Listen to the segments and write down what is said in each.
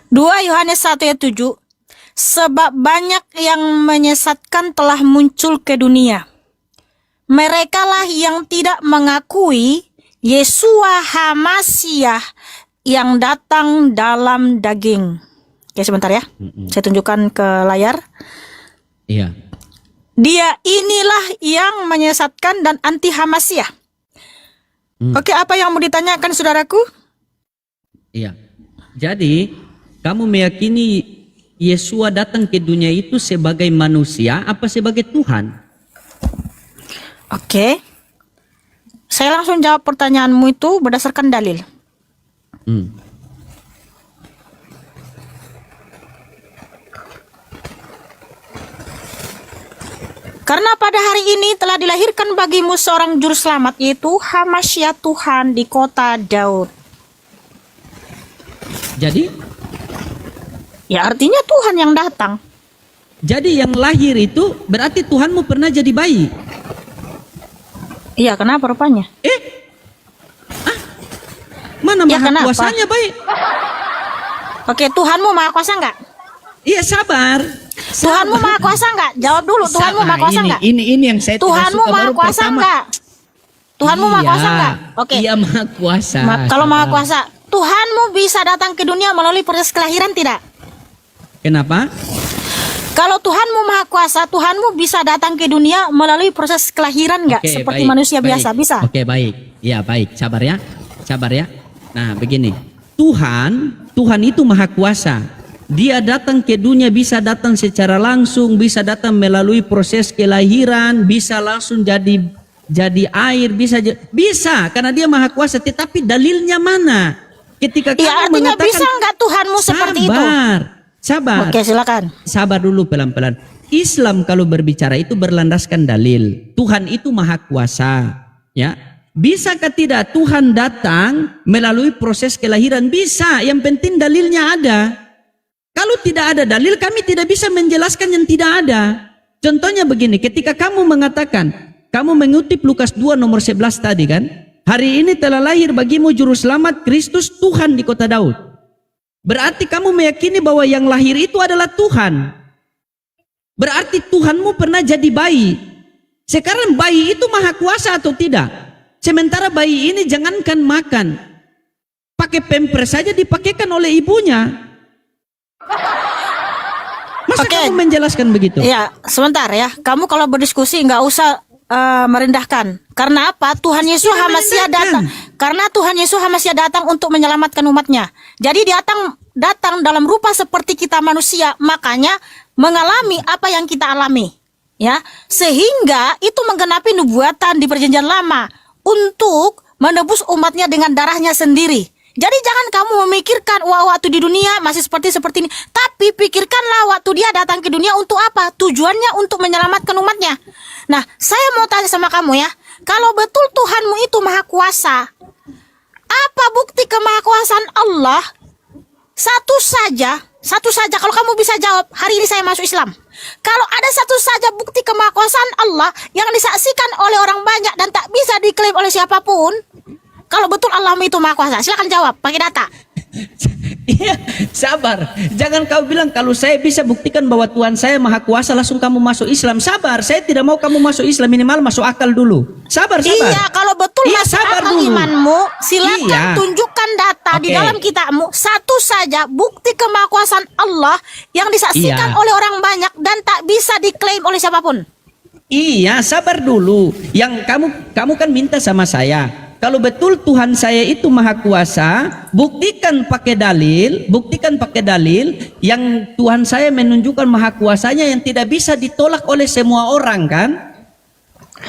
2 Yohanes 1 ayat 7. Sebab banyak yang menyesatkan telah muncul ke dunia. Merekalah yang tidak mengakui Yeshua HaMasyiah yang datang dalam daging. Oke, sebentar ya. Saya tunjukkan ke layar. Iya. Dia inilah yang menyesatkan dan anti HaMasyiah. Oke, apa yang mau ditanyakan saudaraku? Iya. Jadi, kamu meyakini Yeshua datang ke dunia itu sebagai manusia apa sebagai Tuhan? Oke. Saya langsung jawab pertanyaanmu itu berdasarkan dalil. Karena pada hari ini telah dilahirkan bagimu seorang juru selamat, yaitu HaMasyiah Tuhan di kota Daud. Jadi? Ya, artinya Tuhan yang datang. Jadi yang lahir itu berarti Tuhanmu pernah jadi bayi? Iya, kenapa rupanya? Mana Ya, maha kenapa? kuasanya bayi? Oke, Tuhanmu maha kuasa enggak? Iya, sabar. Tuhanmu maha kuasa enggak? Jawab dulu, Tuhanmu maha kuasa enggak? Ini yang saya tidak Tuhanmu suka maha baru kuasa pertama. enggak? Tuhanmu maha kuasa enggak? Oke. Iya, maha kuasa. Kalau maha sabar. kuasa, Tuhanmu bisa datang ke dunia melalui proses kelahiran tidak? Kenapa? Kalau Tuhanmu maha kuasa, Tuhanmu bisa datang ke dunia melalui proses kelahiran enggak? Oke, Seperti baik, manusia baik. biasa, bisa? Oke, baik. Ya, baik. Sabar ya. Sabar ya. Nah, begini. Tuhan itu maha kuasa. Dia datang ke dunia bisa datang secara langsung, bisa datang melalui proses kelahiran, bisa langsung jadi air, bisa karena dia maha kuasa. Tetapi dalilnya mana? Ketika kamu Ya, artinya mengatakan bisa enggak Tuhanmu seperti itu? Sabar. Oke, silakan. Sabar dulu pelan-pelan. Islam kalau berbicara itu berlandaskan dalil. Tuhan itu maha kuasa, ya. Bisakah tidak Tuhan datang melalui proses kelahiran? Bisa, yang penting dalilnya ada. Kalau tidak ada dalil, kami tidak bisa menjelaskan yang tidak ada. Contohnya begini, ketika kamu mengatakan, kamu mengutip Lukas 2 nomor 11 tadi kan, hari ini telah lahir bagimu juru selamat Kristus Tuhan di kota Daud. Berarti kamu meyakini bahwa yang lahir itu adalah Tuhan. Berarti Tuhanmu pernah jadi bayi. Sekarang bayi itu maha kuasa atau tidak? Sementara bayi ini jangankan makan, pakai pampers saja dipakaikan oleh ibunya. Masa kamu menjelaskan begitu? Ya, sebentar ya. Kamu kalau berdiskusi nggak usah merendahkan. Karena apa? Tuhan Yesus HaMasyiah datang. Karena Tuhan Yesus HaMasyiah datang untuk menyelamatkan umatnya. Jadi datang dalam rupa seperti kita manusia. Makanya mengalami apa yang kita alami. Ya, sehingga itu menggenapi nubuatan di perjanjian lama untuk menebus umatnya dengan darahnya sendiri. Jadi jangan kamu memikirkan waktu di dunia masih seperti ini. Tapi pikirkanlah waktu dia datang ke dunia untuk apa? Tujuannya untuk menyelamatkan umatnya. Nah, saya mau tanya sama kamu ya. Kalau betul Tuhanmu itu maha kuasa, apa bukti kemahakuasaan Allah? Satu saja kalau kamu bisa jawab, hari ini saya masuk Islam. Kalau ada satu saja bukti kemahakuasaan Allah yang disaksikan oleh orang banyak dan tak bisa diklaim oleh siapapun, kalau betul Allah itu maha kuasa, silakan jawab pakai data. Iya, sabar. Jangan kau bilang kalau saya bisa buktikan bahwa Tuhan saya maha kuasa langsung kamu masuk Islam. Sabar, saya tidak mau kamu masuk Islam, minimal masuk akal dulu. Sabar. Iya, kalau betul masuk akal dulu. imanmu, silakan tunjukkan data di dalam kitabmu. Satu saja bukti kemahakuasaan Allah yang disaksikan oleh orang banyak dan tak bisa diklaim oleh siapapun. Iya, sabar dulu. Yang kamu kan minta sama saya. Kalau betul Tuhan saya itu maha kuasa, buktikan pakai dalil yang Tuhan saya menunjukkan maha kuasanya yang tidak bisa ditolak oleh semua orang kan?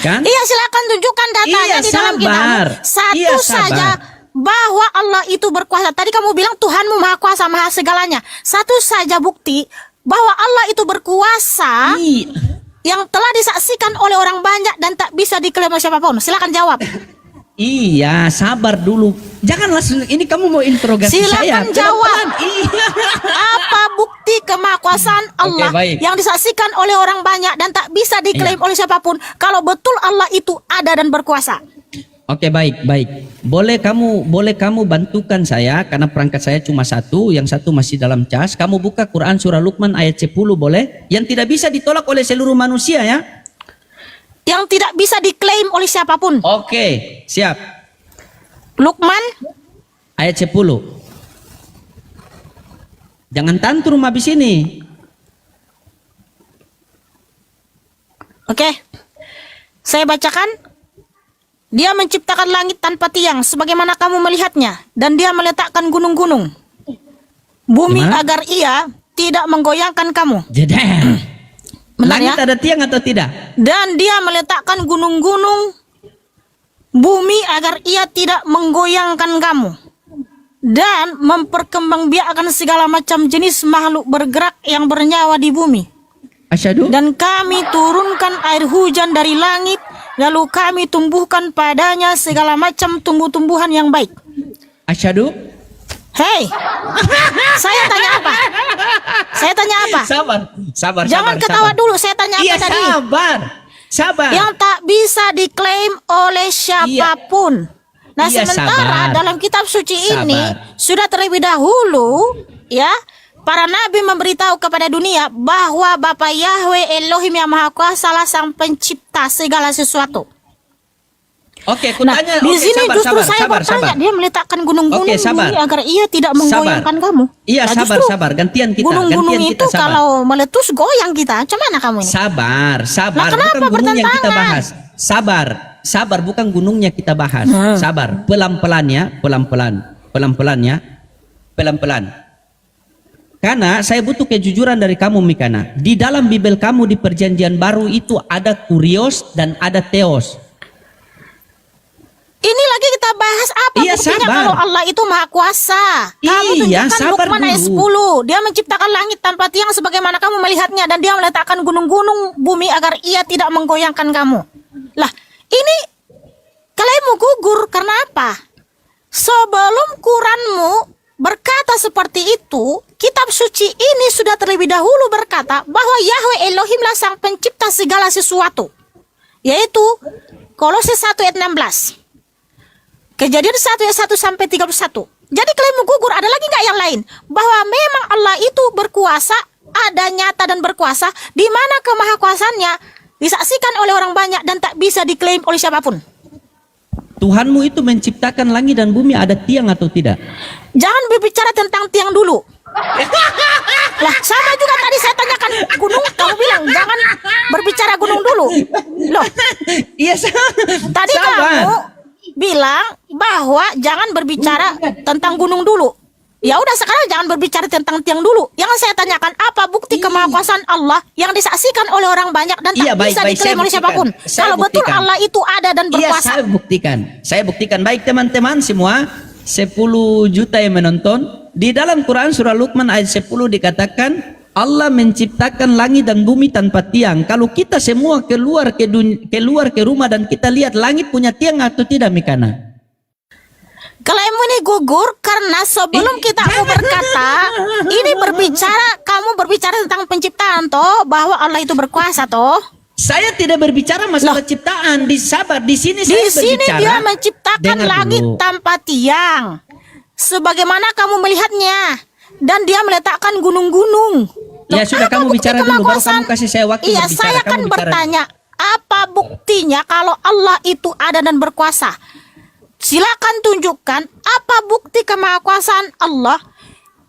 Iya, silakan tunjukkan datanya di dalam kitabmu. Satu saja bahwa Allah itu berkuasa. Tadi kamu bilang Tuhanmu maha kuasa, maha segalanya. Satu saja bukti bahwa Allah itu berkuasa yang telah disaksikan oleh orang banyak dan tak bisa diklaim oleh siapapun. Silakan jawab. Iya, sabar dulu. Jangan langsung, ini kamu mau interogasi saya. Silakan jawab. Iya. Apa bukti kemahakuasaan Allah yang disaksikan oleh orang banyak dan tak bisa diklaim oleh siapapun? Kalau betul Allah itu ada dan berkuasa. Oke, baik, baik. Boleh kamu bantukan saya karena perangkat saya cuma satu, yang satu masih dalam cas. Kamu buka Quran surah Luqman ayat 10 boleh? Yang tidak bisa ditolak oleh seluruh manusia ya. Yang tidak bisa diklaim oleh siapapun. Oke, siap. Luqman Ayat 10. Jangan tantrum habis ini. Oke. Saya bacakan. Dia menciptakan langit tanpa tiang sebagaimana kamu melihatnya, dan dia meletakkan gunung-gunung bumi Gimana? agar ia tidak menggoyangkan kamu. Jedang. Benar Langit ya? ada tiang atau tidak? Dan dia meletakkan gunung-gunung bumi agar ia tidak menggoyangkan kamu, dan memperkembangbiakkan segala macam jenis makhluk bergerak yang bernyawa di bumi. Asyhadu. Dan kami turunkan air hujan dari langit, lalu kami tumbuhkan padanya segala macam tumbuh-tumbuhan yang baik. Asyhadu. Hei, saya tanya apa? Saya tanya apa? Sabar. Jangan sabar, ketawa sabar. dulu, saya tanya apa Iya, tadi? sabar. Yang tak bisa diklaim oleh siapapun. Nah, Iya, sementara sabar. dalam kitab suci ini Sabar. sudah terlebih dahulu, ya, para nabi memberitahu kepada dunia bahwa Bapa Yahweh Elohim yang Maha Kuasa lah sang pencipta segala sesuatu. Oke, Nah, kutanya. di Oke, sini justru saya bertanya, sabar. dia meletakkan gunung-gunung Oke, sabar. bumi agar ia tidak menggoyangkan kamu. Iya, Nah, sabar, justru sabar. Gantian kita. Gunung-gunung gantian itu kita, sabar. kalau meletus goyang kita. Cuman kamu ini? Sabar. Nah, kenapa Bukan gunung yang kita bertentangan? bahas. Sabar. Bukan gunungnya kita bahas. Sabar. Pelan-pelan ya. Pelan-pelan ya. Pelan-pelan. Karena saya butuh kejujuran dari kamu, Mikana. Di dalam Bibel kamu di Perjanjian Baru itu ada kurios dan ada teos. Ini lagi kita bahas apa Iya, buktinya sabar. kalau Allah itu Maha Kuasa. Kamu Iya, tunjukkan sabar Luqman ayat dulu. 10. Dia menciptakan langit tanpa tiang sebagaimana kamu melihatnya, dan dia meletakkan gunung-gunung bumi agar ia tidak menggoyangkan kamu. Lah, ini kalian gugur karena apa? Sebelum Quranmu berkata seperti itu, kitab suci ini sudah terlebih dahulu berkata bahwa Yahweh Elohimlah sang pencipta segala sesuatu. Yaitu Kolose 1 ayat 16. Kejadian 1 ayat 1 sampai 31. Jadi kalian gugur, ada lagi nggak yang lain? Bahwa memang Allah itu berkuasa, ada nyata dan berkuasa, di mana kemahakuasaannya disaksikan oleh orang banyak dan tak bisa diklaim oleh siapapun. Tuhanmu itu menciptakan langit dan bumi ada tiang atau tidak? Jangan berbicara tentang tiang dulu. Lah, sama juga tadi saya tanyakan gunung, kamu bilang jangan berbicara gunung dulu. Loh, Iya, tadi kamu bilang bahwa jangan berbicara tentang gunung dulu. Ya udah, sekarang jangan berbicara tentang tiang dulu. Yang saya tanyakan, apa bukti kemahakuasaan Allah yang disaksikan oleh orang banyak dan tak Iya, baik, bisa baik, diklaim saya oleh siapapun? buktikan. Kalau betul buktikan. Allah itu ada dan Iya, berkuasa. saya buktikan. Baik teman-teman semua, 10 juta yang menonton. Di dalam Quran surah Luqman ayat 10 dikatakan Allah menciptakan langit dan bumi tanpa tiang. Kalau kita semua keluar ke rumah dan kita lihat langit punya tiang atau tidak, Mikana? Kalian ini gugur karena sebelum kita mau berkata, ini kamu berbicara tentang penciptaan toh, bahwa Allah itu berkuasa toh. Saya tidak berbicara masalah ciptaan. Sabar, di sini Di saya sini berbicara. dia menciptakan Dengar langit dulu. tanpa tiang, sebagaimana kamu melihatnya, dan dia meletakkan gunung-gunung. Ya Loh, sudah, apa kamu bukti bicara dulu, baru kemahakuasaan? kamu kasih saya waktu Iya, berbicara. saya Kamu kan bicara bertanya, apa buktinya kalau Allah itu ada dan berkuasa? Silakan tunjukkan apa bukti kemahakuasaan Allah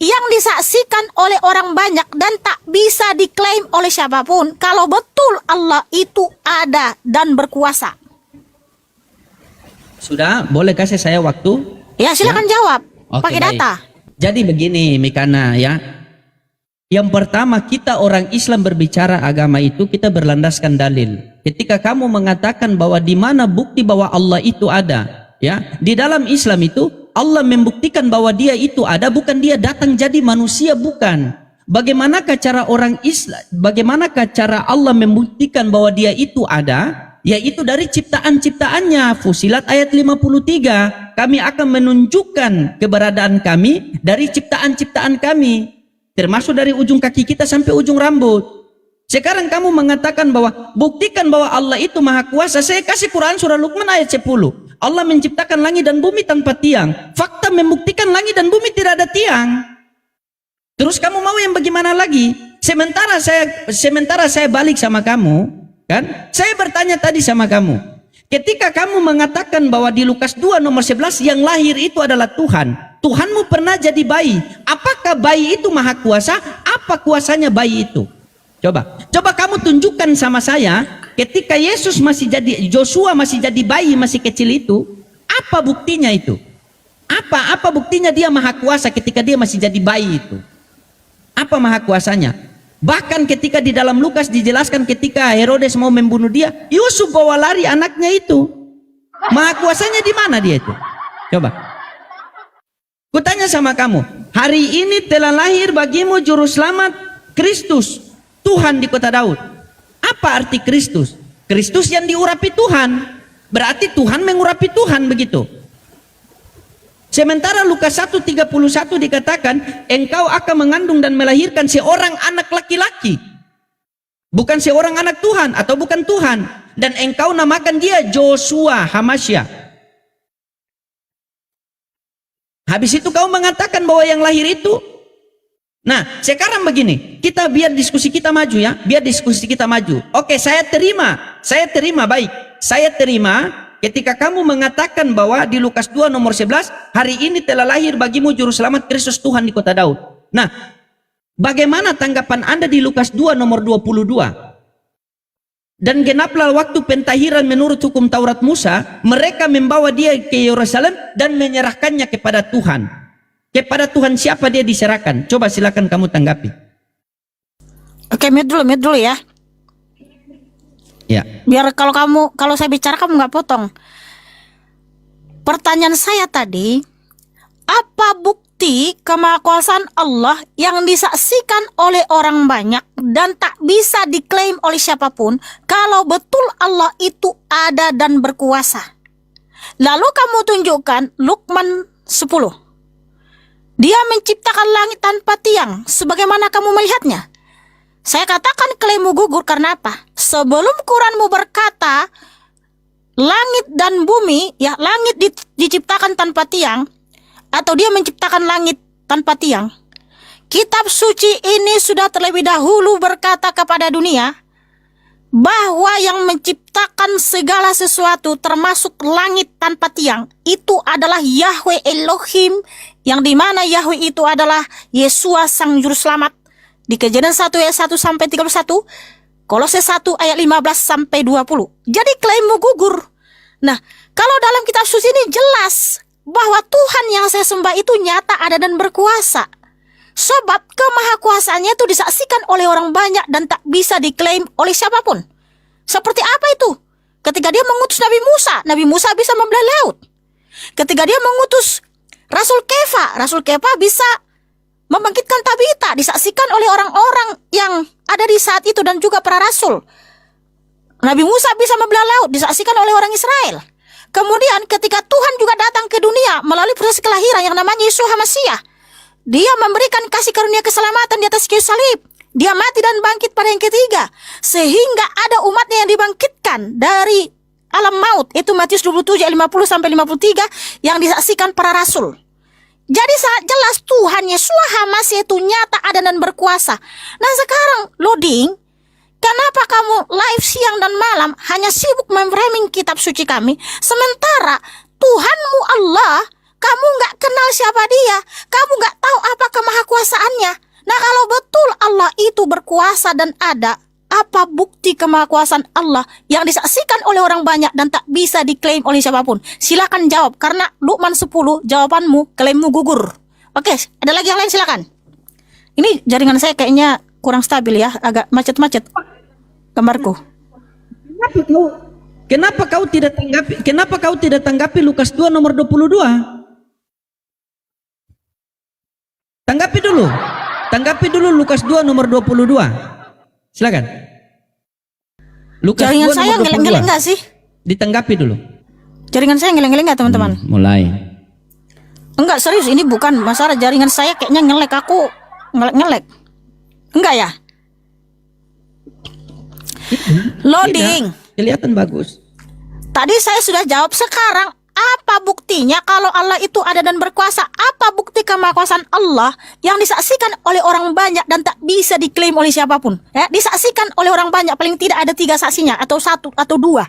yang disaksikan oleh orang banyak dan tak bisa diklaim oleh siapapun kalau betul Allah itu ada dan berkuasa. Sudah, boleh kasih saya waktu? Ya, silakan jawab Oke, pakai baik. data. Jadi begini, Mikana ya. Yang pertama, kita orang Islam berbicara agama itu kita berlandaskan dalil. Ketika kamu mengatakan bahwa di mana bukti bahwa Allah itu ada, ya, di dalam Islam itu Allah membuktikan bahwa Dia itu ada, bukan Dia datang jadi manusia, bukan. Bagaimanakah cara orang Islam? Bagaimanakah cara Allah membuktikan bahwa Dia itu ada? Yaitu dari ciptaan-ciptaannya. Fusilat ayat 53. Kami akan menunjukkan keberadaan kami dari ciptaan-ciptaan kami, termasuk dari ujung kaki kita sampai ujung rambut. Sekarang kamu mengatakan bahwa buktikan bahwa Allah itu maha kuasa. Saya kasih Quran surah Luqman ayat 10. Allah menciptakan langit dan bumi tanpa tiang. Fakta membuktikan langit dan bumi tidak ada tiang. Terus kamu mau yang bagaimana lagi? Sementara saya balik sama kamu, kan? Saya bertanya tadi sama kamu. Ketika kamu mengatakan bahwa di Lukas 2 nomor 11 yang lahir itu adalah Tuhan. Tuhanmu pernah jadi bayi. Apakah bayi itu maha kuasa? Apa kuasanya bayi itu? Coba kamu tunjukkan sama saya ketika Yesus masih jadi, Joshua masih jadi bayi, masih kecil itu, apa buktinya itu? Apa buktinya dia maha kuasa ketika dia masih jadi bayi itu? Apa maha kuasanya? Bahkan ketika di dalam Lukas dijelaskan ketika Herodes mau membunuh dia, Yusuf bawa lari anaknya itu. Maha kuasanya di mana dia itu? Coba. Kutanya sama kamu, hari ini telah lahir bagimu juru selamat Kristus, Tuhan di kota Daud. Apa arti Kristus? Kristus yang diurapi Tuhan. Berarti Tuhan mengurapi Tuhan, begitu. Sementara Lukas 1:31 dikatakan, engkau akan mengandung dan melahirkan seorang anak laki-laki. Bukan seorang anak Tuhan atau bukan Tuhan. Dan engkau namakan dia Joshua Hamasya. Habis itu kau mengatakan bahwa yang lahir itu. Nah, sekarang begini, biar diskusi kita maju ya, biar diskusi kita maju. Oke, saya terima baik. Saya terima ketika kamu mengatakan bahwa di Lukas 2 nomor 11, hari ini telah lahir bagimu juru selamat Kristus Tuhan di kota Daud. Nah, bagaimana tanggapan Anda di Lukas 2 nomor 22? Dan genaplah waktu pentahiran menurut hukum Taurat Musa, mereka membawa dia ke Yerusalem dan menyerahkannya kepada Tuhan. Kepada Tuhan siapa dia diserahkan? Coba silakan kamu tanggapi. Oke, mute dulu ya. Ya. Biar kalau saya bicara kamu nggak potong. Pertanyaan saya tadi, apa bukti kemahakuasaan Allah yang disaksikan oleh orang banyak dan tak bisa diklaim oleh siapapun kalau betul Allah itu ada dan berkuasa? Lalu kamu tunjukkan Luqman 10. Dia menciptakan langit tanpa tiang, sebagaimana kamu melihatnya. Saya katakan klaimmu gugur karena apa? Sebelum Quranmu berkata, langit dan bumi, ya langit diciptakan tanpa tiang, atau dia menciptakan langit tanpa tiang. Kitab suci ini sudah terlebih dahulu berkata kepada dunia, bahwa yang menciptakan segala sesuatu termasuk langit tanpa tiang itu adalah Yahweh Elohim, yang dimana Yahweh itu adalah Yesua sang juru selamat. Di Kejadian 1 ayat 1 sampai 31, Kolose 1 ayat 15 sampai 20. Jadi klaimmu gugur. Nah, kalau dalam kitab suci ini jelas bahwa Tuhan yang saya sembah itu nyata, ada dan berkuasa. Sebab kemahakuasaannya itu disaksikan oleh orang banyak dan tak bisa diklaim oleh siapapun. Seperti apa itu? Ketika dia mengutus Nabi Musa bisa membelah laut. Ketika dia mengutus Rasul Kefa bisa membangkitkan Tabita, disaksikan oleh orang-orang yang ada di saat itu dan juga para rasul. Nabi Musa bisa membelah laut, disaksikan oleh orang Israel. Kemudian ketika Tuhan juga datang ke dunia melalui proses kelahiran yang namanya Yeshua Hamasya, dia memberikan kasih karunia keselamatan di atas kayu salib. Dia mati dan bangkit pada yang ketiga, sehingga ada umatnya yang dibangkitkan dari alam maut. Itu Matius 27 ayat 50 sampai 53 yang disaksikan para rasul. Jadi sangat jelas Tuhan Yeshua Hamasya itu nyata, ada dan berkuasa. Nah sekarang loading, kenapa kamu live siang dan malam hanya sibuk memframing kitab suci kami, sementara Tuhanmu Allah, kamu nggak kenal siapa dia, kamu nggak tahu apa kemahakuasaannya. Nah kalau betul Allah itu berkuasa dan ada, apa bukti kemahakuasaan Allah yang disaksikan oleh orang banyak dan tak bisa diklaim oleh siapapun? Silakan jawab, karena Luqman 10 jawabanmu, klaimmu gugur. Oke, ada lagi yang lain silakan. Ini jaringan saya kayaknya kurang stabil ya, agak macet-macet gambarku. Kenapa kau tidak tanggapi Lukas 2 nomor 22? Tanggapi dulu Lukas 2 nomor 22. Silakan. Lukas Jaringan 2 saya nomor 22. ngeleng-ngeleng nggak sih? Ditanggapi dulu. Jaringan saya ngeleng-ngeleng nggak teman-teman? Mulai. Enggak, serius, ini bukan masalah jaringan saya kayaknya ngelek, aku ngelek-ngelek. Enggak ya? Loading. Tidak. Kelihatan bagus. Tadi saya sudah jawab. Sekarang apa buktinya kalau Allah itu ada dan berkuasa? Apa bukti kemahakuasaan Allah yang disaksikan oleh orang banyak dan tak bisa diklaim oleh siapapun? Ya, disaksikan oleh orang banyak, paling tidak ada 3 saksinya atau 1 atau 2.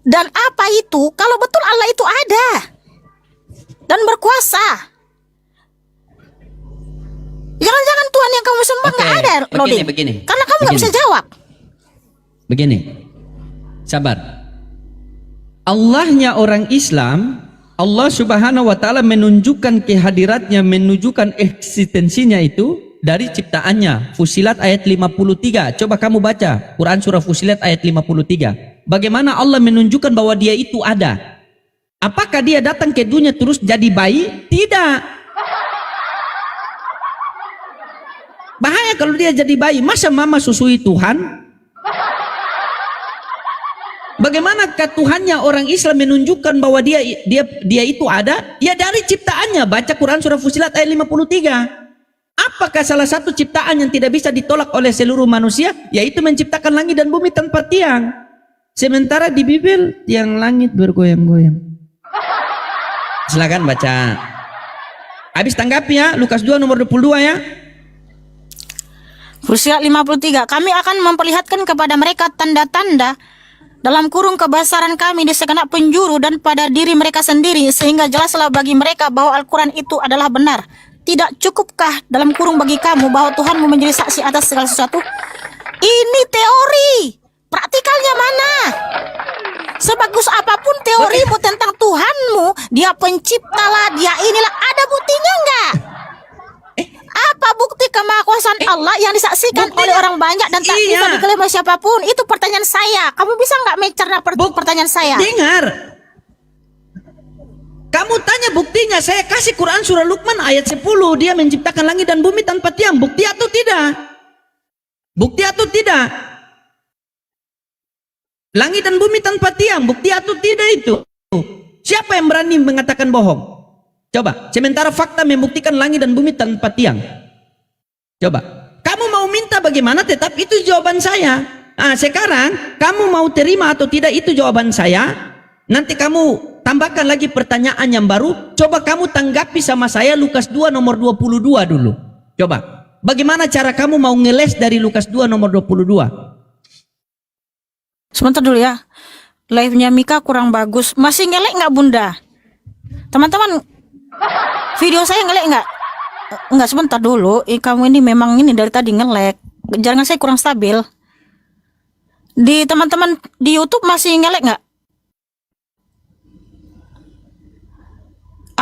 Dan apa itu kalau betul Allah itu ada dan berkuasa? Jangan-jangan Tuhan yang kamu sembah nggak ada, Loading. Begini. Karena kamu nggak bisa jawab. Begini, sabar. Allahnya orang Islam, Allah Subhanahu wa Ta'ala menunjukkan kehadiratnya, menunjukkan eksistensinya itu dari ciptaannya. Fusilat ayat 53. Coba kamu baca Quran surah Fusilat ayat 53. Bagaimana Allah menunjukkan bahwa dia itu ada? Apakah dia datang ke dunia terus jadi bayi? Tidak. Bahaya kalau dia jadi bayi. Masa mama susui Tuhan? Bagaimanakah Tuhannya orang Islam menunjukkan bahwa dia itu ada? Ya dari ciptaannya. Baca Quran surah Fusilat ayat 53. Apakah salah satu ciptaan yang tidak bisa ditolak oleh seluruh manusia? Yaitu menciptakan langit dan bumi tanpa tiang. Sementara di Bible tiang langit bergoyang-goyang. Silakan baca. Habis tanggapi ya, Lukas 2 nomor 22 ya. Fusilat 53. Kami akan memperlihatkan kepada mereka tanda-tanda dalam kurung kebesaran kami di segenap penjuru dan pada diri mereka sendiri, sehingga jelaslah bagi mereka bahwa Al-Quran itu adalah benar. Tidak cukupkah dalam kurung bagi kamu bahwa Tuhanmu menjadi saksi atas segala sesuatu? Ini teori. Praktikalnya mana? Sebagus apapun teorimu tentang Tuhanmu, dia penciptalah, dia inilah, ada buktinya enggak? Apa bukti kemahakuasaan Allah yang disaksikan oleh orang banyak dan tak bisa diklaim oleh siapapun? Itu pertanyaan saya. Kamu bisa nggak mencerna pertanyaan saya? Dengar. Kamu tanya buktinya. Saya kasih Quran surah Luqman ayat 10. Dia menciptakan langit dan bumi tanpa tiang. Bukti atau tidak? Bukti atau tidak? Langit dan bumi tanpa tiang. Bukti atau tidak itu? Siapa yang berani mengatakan bohong? Coba, sementara fakta membuktikan langit dan bumi tanpa tiang. Coba, kamu mau minta bagaimana, tetap itu jawaban saya. Nah, sekarang kamu mau terima atau tidak, itu jawaban saya. Nanti kamu tambahkan lagi pertanyaan yang baru. Coba kamu tanggapi sama saya Lukas 2 nomor 22 dulu. Coba, bagaimana cara kamu mau ngeles dari Lukas 2 nomor 22? Sebentar dulu ya. Live-nya Mika kurang bagus. Masih ngelek nggak Bunda? Teman-teman, video saya ngelek nggak? Nggak, sebentar dulu. Kamu ini memang ini dari tadi ngelek. Jaringan saya kurang stabil. Di teman-teman di YouTube masih ngelek nggak?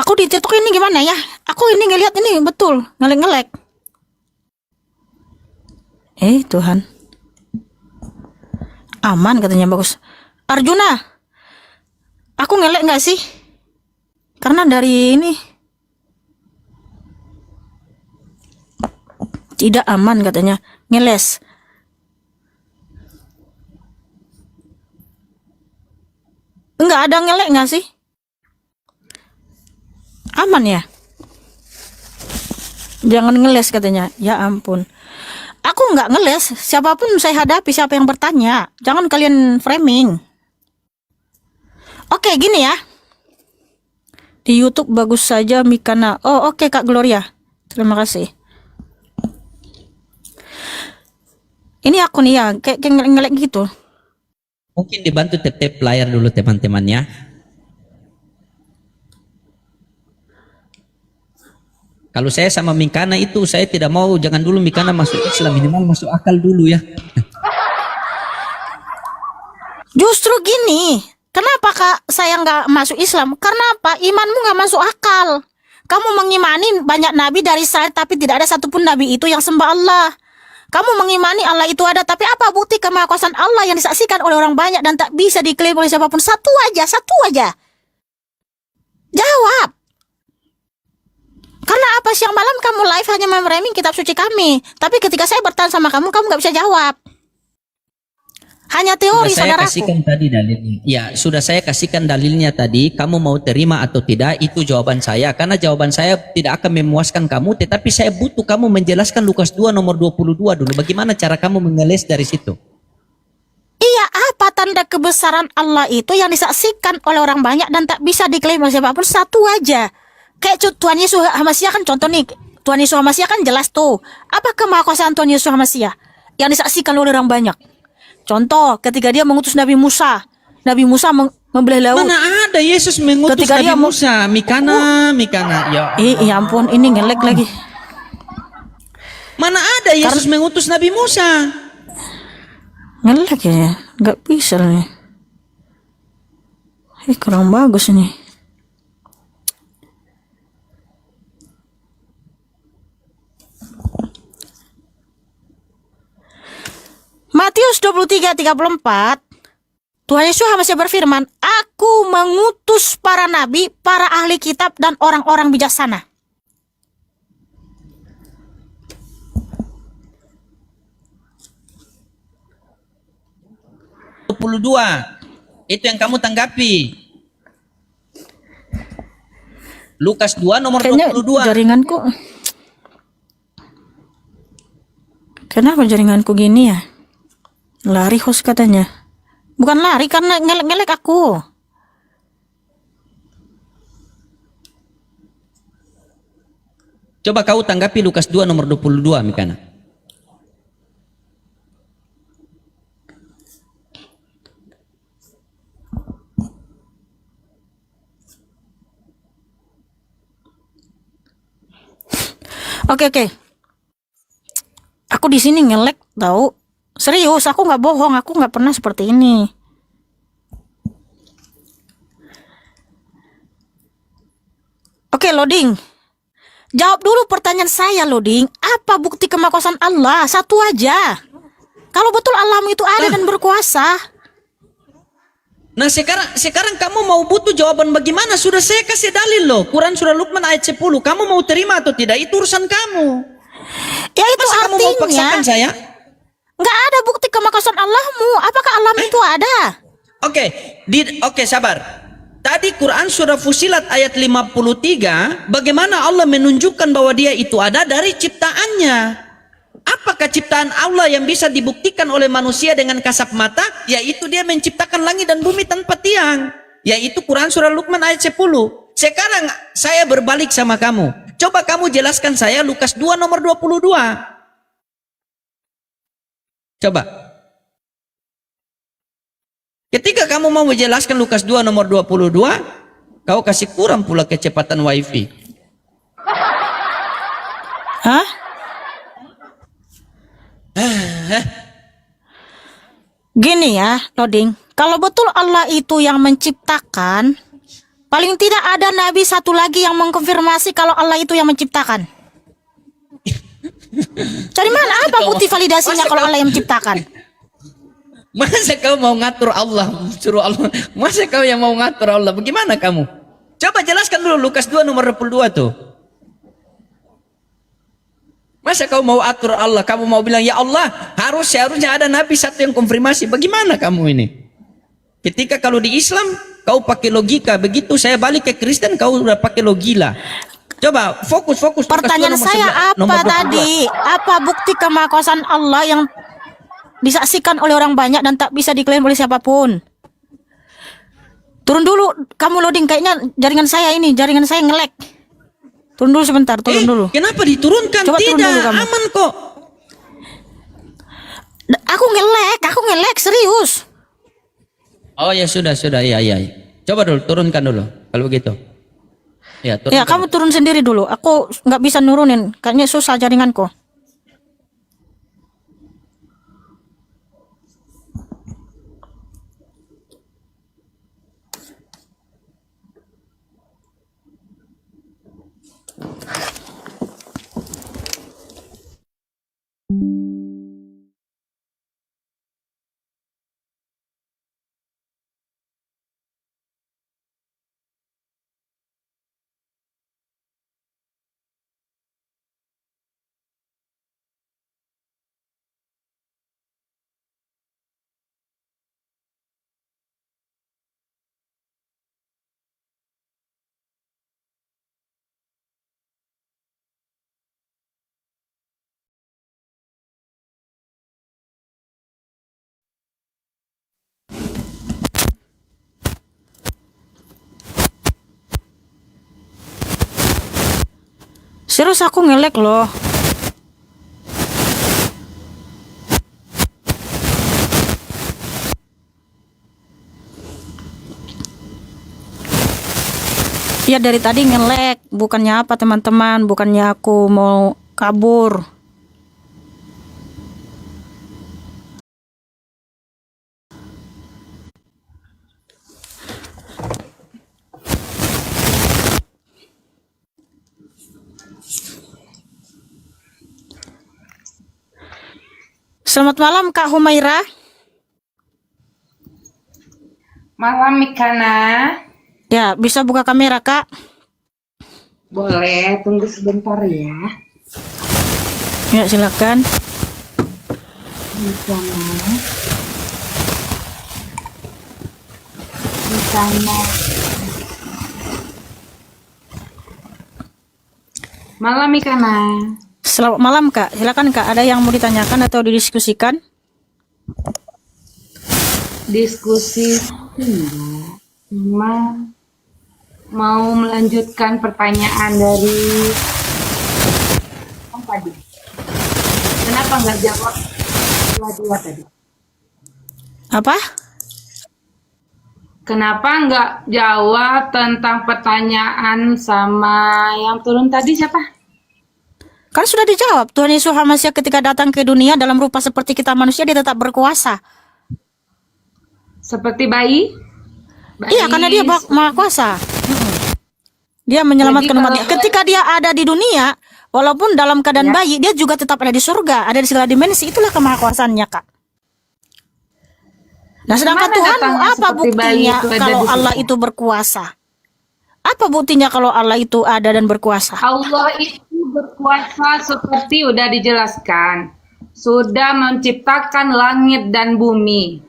Aku di TikTok ini gimana ya? Aku ini ngelihat ini betul ngelek-ngelek. Tuhan. Aman katanya, bagus. Arjuna, aku ngelek nggak sih? Karena dari ini tidak aman katanya, ngeles. Enggak ada ngelek nggak sih? Aman ya? Jangan ngeles katanya. Ya ampun. Aku nggak ngeles. Siapapun saya hadapi, siapa yang bertanya. Jangan kalian framing. Oke, gini ya. Di YouTube bagus saja Mikana. Oh, oke Kak Gloria. Terima kasih. Ini aku nih ya, kayak ngelek gitu. Mungkin dibantu tap-tap layar dulu teman-temannya. Kalau saya sama Mikana itu, saya tidak mau, jangan dulu Mikana masuk Islam, minimal masuk akal dulu ya. Justru gini, kenapa Kak saya nggak masuk Islam? Karena apa? Imanmu nggak masuk akal. Kamu mengimani banyak nabi dari Israel, tapi tidak ada satupun nabi itu yang sembah Allah. Kamu mengimani Allah itu ada, tapi apa bukti kemahakuasaan Allah yang disaksikan oleh orang banyak dan tak bisa diklaim oleh siapapun? Satu aja. Jawab. Karena apa, siang malam kamu live hanya memframing kitab suci kami. Tapi ketika saya bertanya sama kamu nggak bisa jawab. Hanya teori, saudaraku. Sudah saya kasihkan tadi dalilnya. Ya, sudah saya kasihkan dalilnya tadi. Kamu mau terima atau tidak, itu jawaban saya. Karena jawaban saya tidak akan memuaskan kamu. Tetapi saya butuh kamu menjelaskan Lukas 2 nomor 22 dulu. Bagaimana cara kamu mengeles dari situ? Iya, apa tanda kebesaran Allah itu yang disaksikan oleh orang banyak dan tak bisa diklaim oleh siapapun? Satu aja. Kayak Tuhan Yesus Hamasiah kan contoh nih. Tuhan Yesus Hamasiah kan jelas tuh. Apa kemahakuasaan Tuhan Yesus Hamasiah yang disaksikan oleh orang banyak? Contoh, ketika dia mengutus Nabi Musa. Nabi Musa membelah laut. Mana ada Yesus mengutus Ketika Nabi dia Musa? Mikana. Ya, Ya ampun, ini ngelek lagi. mana ada Yesus mengutus Nabi Musa? Ngelek ya, nggak bisa nih. Kurang bagus ini. Matius 23:34, Tuhan Yesus masih berfirman, Aku mengutus para nabi, para ahli kitab, dan orang-orang bijaksana. Itu yang kamu tanggapi. Lukas 2 nomor Kayaknya 22. jaringanku. Kenapa jaringanku gini ya? Lari host katanya. Bukan lari karena ngelek-ngelek aku. Coba kau tanggapi Lukas 2 nomor 22, Mikana. Oke. Aku di sini ngelek tahu. Serius, aku nggak bohong. Aku nggak pernah seperti ini. Oke, loading. Jawab dulu pertanyaan saya, loading. Apa bukti kemahakuasaan Allah? Satu aja. Kalau betul Allahmu itu ada dan berkuasa. Nah sekarang kamu mau butuh jawaban bagaimana? Sudah saya kasih dalil loh. Quran surah Luqman ayat 10. Kamu mau terima atau tidak? Itu urusan kamu. Ya itu Masa kamu mau paksakan artinya saya? nggak ada bukti kemahakuasaan Allahmu. Apakah Allahmu itu ada? Oke, sabar. Tadi Quran surah Fusilat ayat 53, bagaimana Allah menunjukkan bahwa dia itu ada dari ciptaannya. Apakah ciptaan Allah yang bisa dibuktikan oleh manusia dengan kasat mata? Yaitu dia menciptakan langit dan bumi tanpa tiang. Yaitu Quran surah Luqman ayat 10. Sekarang saya berbalik sama kamu. Coba kamu jelaskan saya Lukas 2 nomor 22. Coba. Ketika kamu mau menjelaskan Lukas 2 nomor 22, kau kasih kurang pula kecepatan wifi. Hah? Gini ya, loading. Kalau betul Allah itu yang menciptakan, paling tidak ada nabi satu lagi yang mengkonfirmasi kalau Allah itu yang menciptakan. Dari mana apa bukti validasinya kalau Allah yang menciptakan? Masa kau mau ngatur Allah, suruh Allah? Masa kau yang mau ngatur Allah? Bagaimana kamu? Coba jelaskan dulu Lukas 2 nomor 22 tuh. Masa kau mau atur Allah? Kamu mau bilang, ya Allah, seharusnya ada nabi satu yang konfirmasi. Bagaimana kamu ini? Ketika kalau di Islam, kau pakai logika. Begitu saya balik ke Kristen, kau udah pakai logila. Coba fokus. Pertanyaan saya apa tadi? Apa bukti kemahakuasaan Allah yang disaksikan oleh orang banyak dan tak bisa diklaim oleh siapapun? Turun dulu, kamu loading. Kayaknya jaringan saya ngelek. Turun dulu sebentar, turun dulu. Kenapa diturunkan? Coba turun Tidak, dulu kamu. aman kok. Aku ngelek, serius. Oh ya sudah, iya. Coba dulu, turunkan dulu, kalau begitu. Ya, turunkan. Ya, kamu turun sendiri dulu. Aku nggak bisa nurunin, kayaknya susah jaringanku. Serius aku ngelek loh. Ya dari tadi ngelek, bukannya apa teman-teman, bukannya aku mau kabur. Selamat malam Kak Humaira. Malam Mikana, Ya, bisa buka kamera Kak? boleh tunggu sebentar ya. Ya, silakan. Mikana, Mikana. Malam Mikana. Selamat malam Kak. Silakan Kak, ada yang mau ditanyakan atau didiskusikan? Diskusi enggak. Cuma mau melanjutkan pertanyaan dari yang tadi. Kenapa nggak jawab dua-dua tadi? Apa? Kenapa nggak jawab tentang pertanyaan sama yang turun tadi siapa? Kan sudah dijawab. Tuhan Yesus Hamasiah ketika datang ke dunia dalam rupa seperti kita manusia, dia tetap berkuasa. Seperti bayi? Iya, karena dia maha kuasa. Dia menyelamatkan Jadi umatnya. kalau- Ketika dia ada di dunia, walaupun dalam keadaan Ya. bayi, dia juga tetap ada di surga, ada di segala dimensi. Itulah kemahakuasaannya Kak. Nah, sedangkan Mana Tuhanmu datangnya apa seperti bayi buktinya itu ada kalau di Allah surga? itu berkuasa? Apa buktinya kalau Allah itu ada dan berkuasa? Allah itu berkuasa seperti udah dijelaskan. Sudah menciptakan langit dan bumi.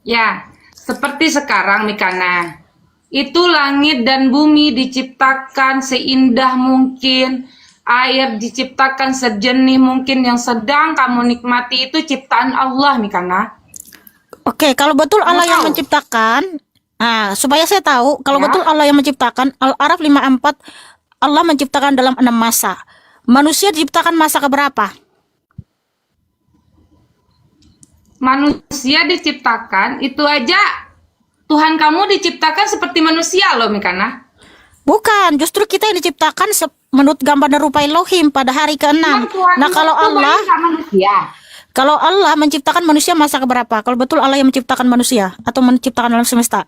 Ya, seperti sekarang Mikana. Itu langit dan bumi diciptakan seindah mungkin. Air diciptakan sejenih mungkin, yang sedang kamu nikmati itu ciptaan Allah Mikana. Oke, kalau betul Allah yang tahu? menciptakan, nah, supaya saya tahu, kalau Ya. betul Allah yang menciptakan, Al-Araf 54, Allah menciptakan dalam 6 masa. Manusia diciptakan masa keberapa? Manusia diciptakan itu aja, Tuhan kamu diciptakan seperti manusia loh Mikana. Bukan, justru kita yang diciptakan menurut gambar dan rupa Elohim pada hari ke-6. Nah, kalau Allah, manusia. kalau Allah menciptakan manusia masa keberapa? Kalau betul Allah yang menciptakan manusia atau menciptakan alam semesta?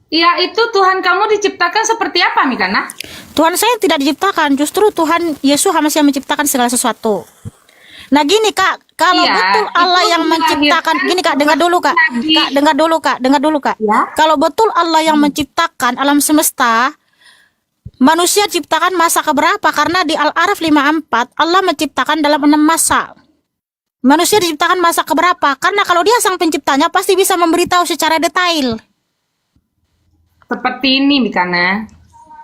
Ya, itu Tuhan kamu diciptakan seperti apa Mikana? Tuhan saya tidak diciptakan, justru Tuhan Yesus Hamasiah menciptakan segala sesuatu. Nah gini Kak, kalau Iya, betul Allah itu yang menciptakan, melahirkan gini Kak, dengar dulu Kak, Nabi. Kak, dengar dulu Kak. Ya. Kalau betul Allah yang menciptakan alam semesta, manusia diciptakan masa keberapa? Karena di Al-Araf 54 Allah menciptakan dalam 6 masa. Manusia diciptakan masa keberapa? Karena kalau dia sang penciptanya pasti bisa memberitahu secara detail. Seperti ini Mikana.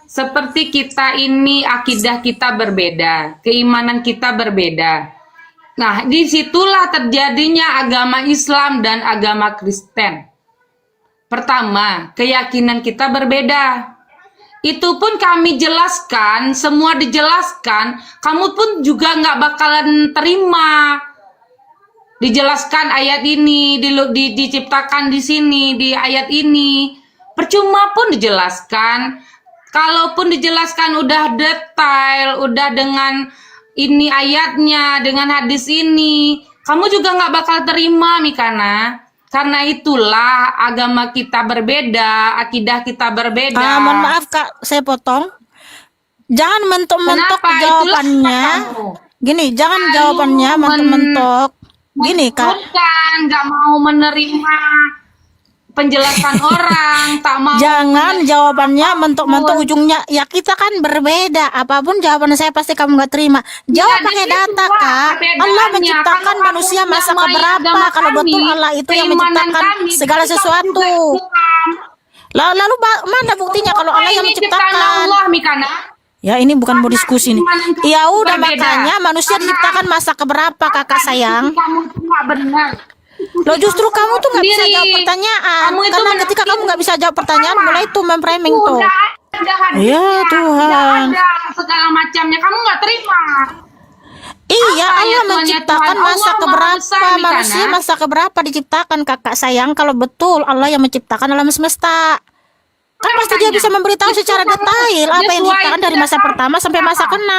Seperti kita ini akidah kita berbeda, keimanan kita berbeda. Nah, disitulah terjadinya agama Islam dan agama Kristen. Pertama, keyakinan kita berbeda. Itu pun kami jelaskan, semua dijelaskan, kamu pun juga nggak bakalan terima. Dijelaskan ayat ini, diciptakan di sini, di ayat ini. Percuma pun dijelaskan. Kalaupun dijelaskan udah detail, udah dengan ini ayatnya, dengan hadis ini, kamu juga nggak bakal terima Mikana. Karena itulah agama kita berbeda, akidah kita berbeda. Mohon maaf Kak, saya potong. Jangan mentok-mentok Kenapa? jawabannya. Itulah kamu. Gini, jangan Lalu jawabannya mentok-mentok. Gini Kak, Bukan, nggak mau menerima penjelasan orang, tak mau. jangan jawabannya mentok-mentok ujungnya. Ya kita kan berbeda. Apapun jawaban saya pasti kamu nggak terima. Jawab Ya, pakai jadi data itulah Kak. perbedaannya. Allah menciptakan Kalau manusia kamu masa menyamai keberapa? agama Kalau kami, betul Allah itu yang keimanan menciptakan kami, segala berarti kamu sesuatu. juga Islam. Lalu mana buktinya kalau Allah yang Ini ciptaan menciptakan? Allah Mikana. Ya ini bukan mau diskusi nih. Ya udah Berbeda. makanya manusia Karena diciptakan masa keberapa kakak sayang? Kamu itu nggak benar. Loh justru kamu tuh nggak bisa Sendiri. jawab pertanyaan. Kamu itu Karena menafsir ketika kamu nggak bisa jawab pertanyaan, pertama. mulai tuh memframing tuh. Udah ada hadisnya, Ya Tuhan. tidak ada segala macamnya. Kamu nggak terima. Iya, Apa ya Allah Tuhan, ya menciptakan Tuhan? masa Allah Maha keberapa Besar di manusia, sana. masa keberapa diciptakan, kakak sayang. Kalau betul Allah yang menciptakan alam semesta, kan pasti dia Makanya, bisa memberitahu itu secara kamu detail apa yang sesuai diciptakan dari masa dengan pertama sampai masa apa? ke-6.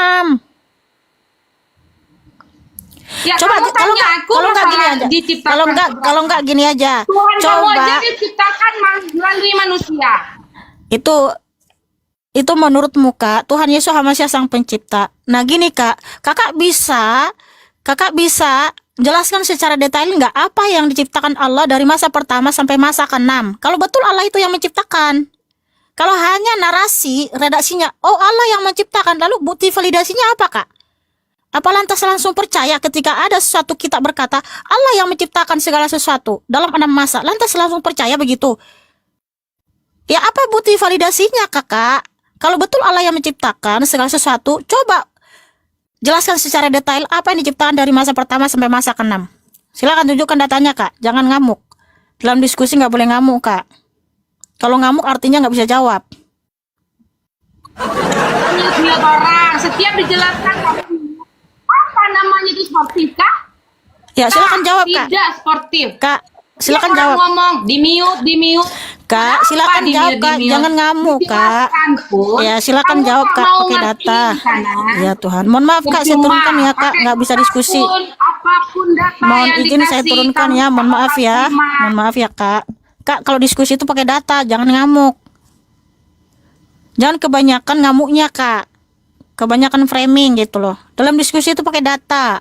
Ya, Coba kamu kalau tanya nggak aku kalau nggak gini masalah aja, diciptakan kalau nggak gini aja, Tuhan kamu coba aja diciptakan melalui manusia. itu menurutmu Kak, Tuhan Yesus Hamasiah sang pencipta. Nah gini Kak, kakak bisa jelaskan secara detail nggak apa yang diciptakan Allah dari masa pertama sampai masa ke-6? Kalau betul Allah itu yang menciptakan. Kalau hanya narasi, redaksinya, oh Allah yang menciptakan, lalu bukti validasinya apa Kak? Apa lantas langsung percaya ketika ada sesuatu kitab berkata Allah yang menciptakan segala sesuatu dalam 6 masa, lantas langsung percaya begitu? Ya apa bukti validasinya kakak? Kalau betul Allah yang menciptakan segala sesuatu, coba jelaskan secara detail apa yang diciptakan dari masa pertama sampai masa ke-6. Silakan tunjukkan datanya kak, jangan ngamuk. Dalam diskusi nggak boleh ngamuk kak. Kalau ngamuk artinya nggak bisa jawab. Lihat orang, setiap dijelaskan apa namanya itu sportif kah? Ya silakan jawab kak. Tidak sportif. Kak, silakan Orang jawab. ngomong di mute. Kak, silakan jawab kak, jangan ngamuk kak. Ya silakan jawab kak pakai data. Ya Tuhan, mohon maaf kak, saya turunkan ya kak, nggak bisa diskusi. Apapun data Mohon yang izin saya dikasih, turunkan kamu ya, mohon maaf bakal ya, terima. mohon maaf ya kak. Kak kalau diskusi itu pakai data, jangan ngamuk. Jangan kebanyakan ngamuknya kak, kebanyakan framing gitu loh. Dalam diskusi itu pakai data.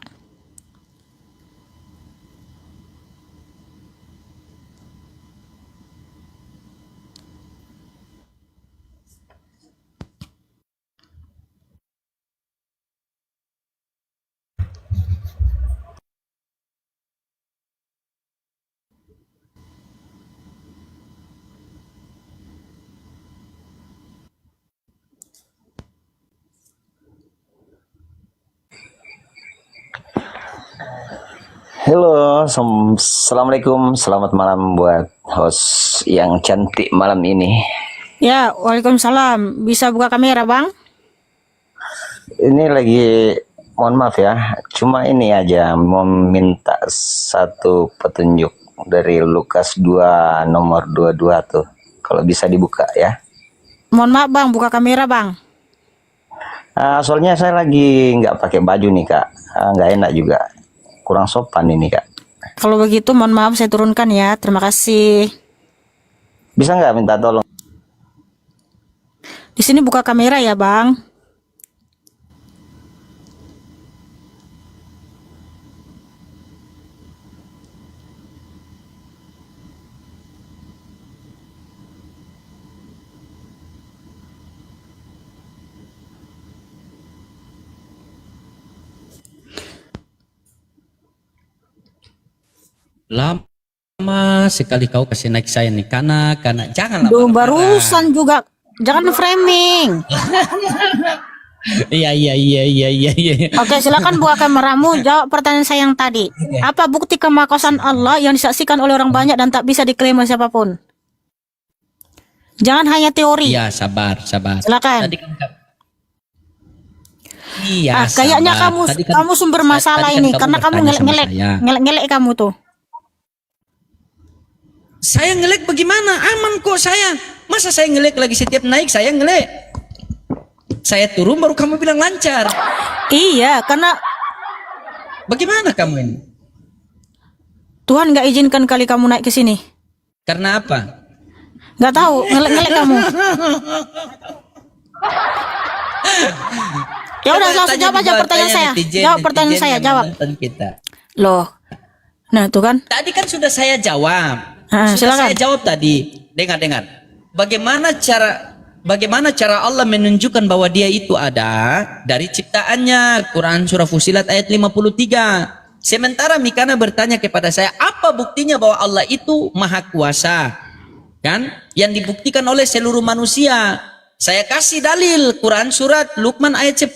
Halo, assalamualaikum, selamat malam buat host yang cantik malam ini. Ya, waalaikumsalam. Bisa buka kamera bang? Ini lagi, mohon maaf ya, cuma ini aja mau minta satu petunjuk dari Lukas 2 nomor 22 tuh, kalau bisa dibuka ya. Mohon maaf bang, buka kamera bang. Soalnya saya lagi nggak pakai baju nih kak, nggak enak juga, kurang sopan ini kak. Kalau begitu mohon maaf saya turunkan ya, terima kasih. Bisa nggak minta tolong? Di sini buka kamera ya bang. Lama sekali kau kasih naik saya nih, karena janganlah Duh, marah-marah. barusan juga, jangan framing. Iya. Oke, silakan buka kameramu. Jawab pertanyaan saya yang tadi. Apa bukti kemahakuasaan Allah yang disaksikan oleh orang banyak dan tak bisa diklaim oleh siapapun? Jangan hanya teori. Iya, sabar. Silakan. Tadi kan iya, Kayaknya sabar. kamu sumber masalah tadi kan ini kamu karena kamu bertanya sama ngelek-ngelek, saya. ngelek-ngelek kamu tuh. Saya ngelek bagaimana? Aman kok saya. Masa saya ngelek lagi setiap naik saya ngelek? Saya turun baru kamu bilang lancar. Iya, karena Bagaimana kamu ini? Tuhan nggak izinkan kali kamu naik ke sini. Karena apa? Nggak tahu, ngelek-ngelek kamu. Ya udah langsung jawab aja pertanyaan saya. Jawab pertanyaan saya, jawab. Kita. Loh. Nah, tuh kan. Tadi kan sudah saya jawab. Sudah Silakan. saya jawab tadi. Dengar. Bagaimana cara Allah menunjukkan bahwa dia itu ada dari ciptaannya? Quran surah Fusilat ayat 53. Sementara Mikana bertanya kepada saya, apa buktinya bahwa Allah itu maha kuasa? Kan? Yang dibuktikan oleh seluruh manusia. Saya kasih dalil Quran surat Luqman ayat 10.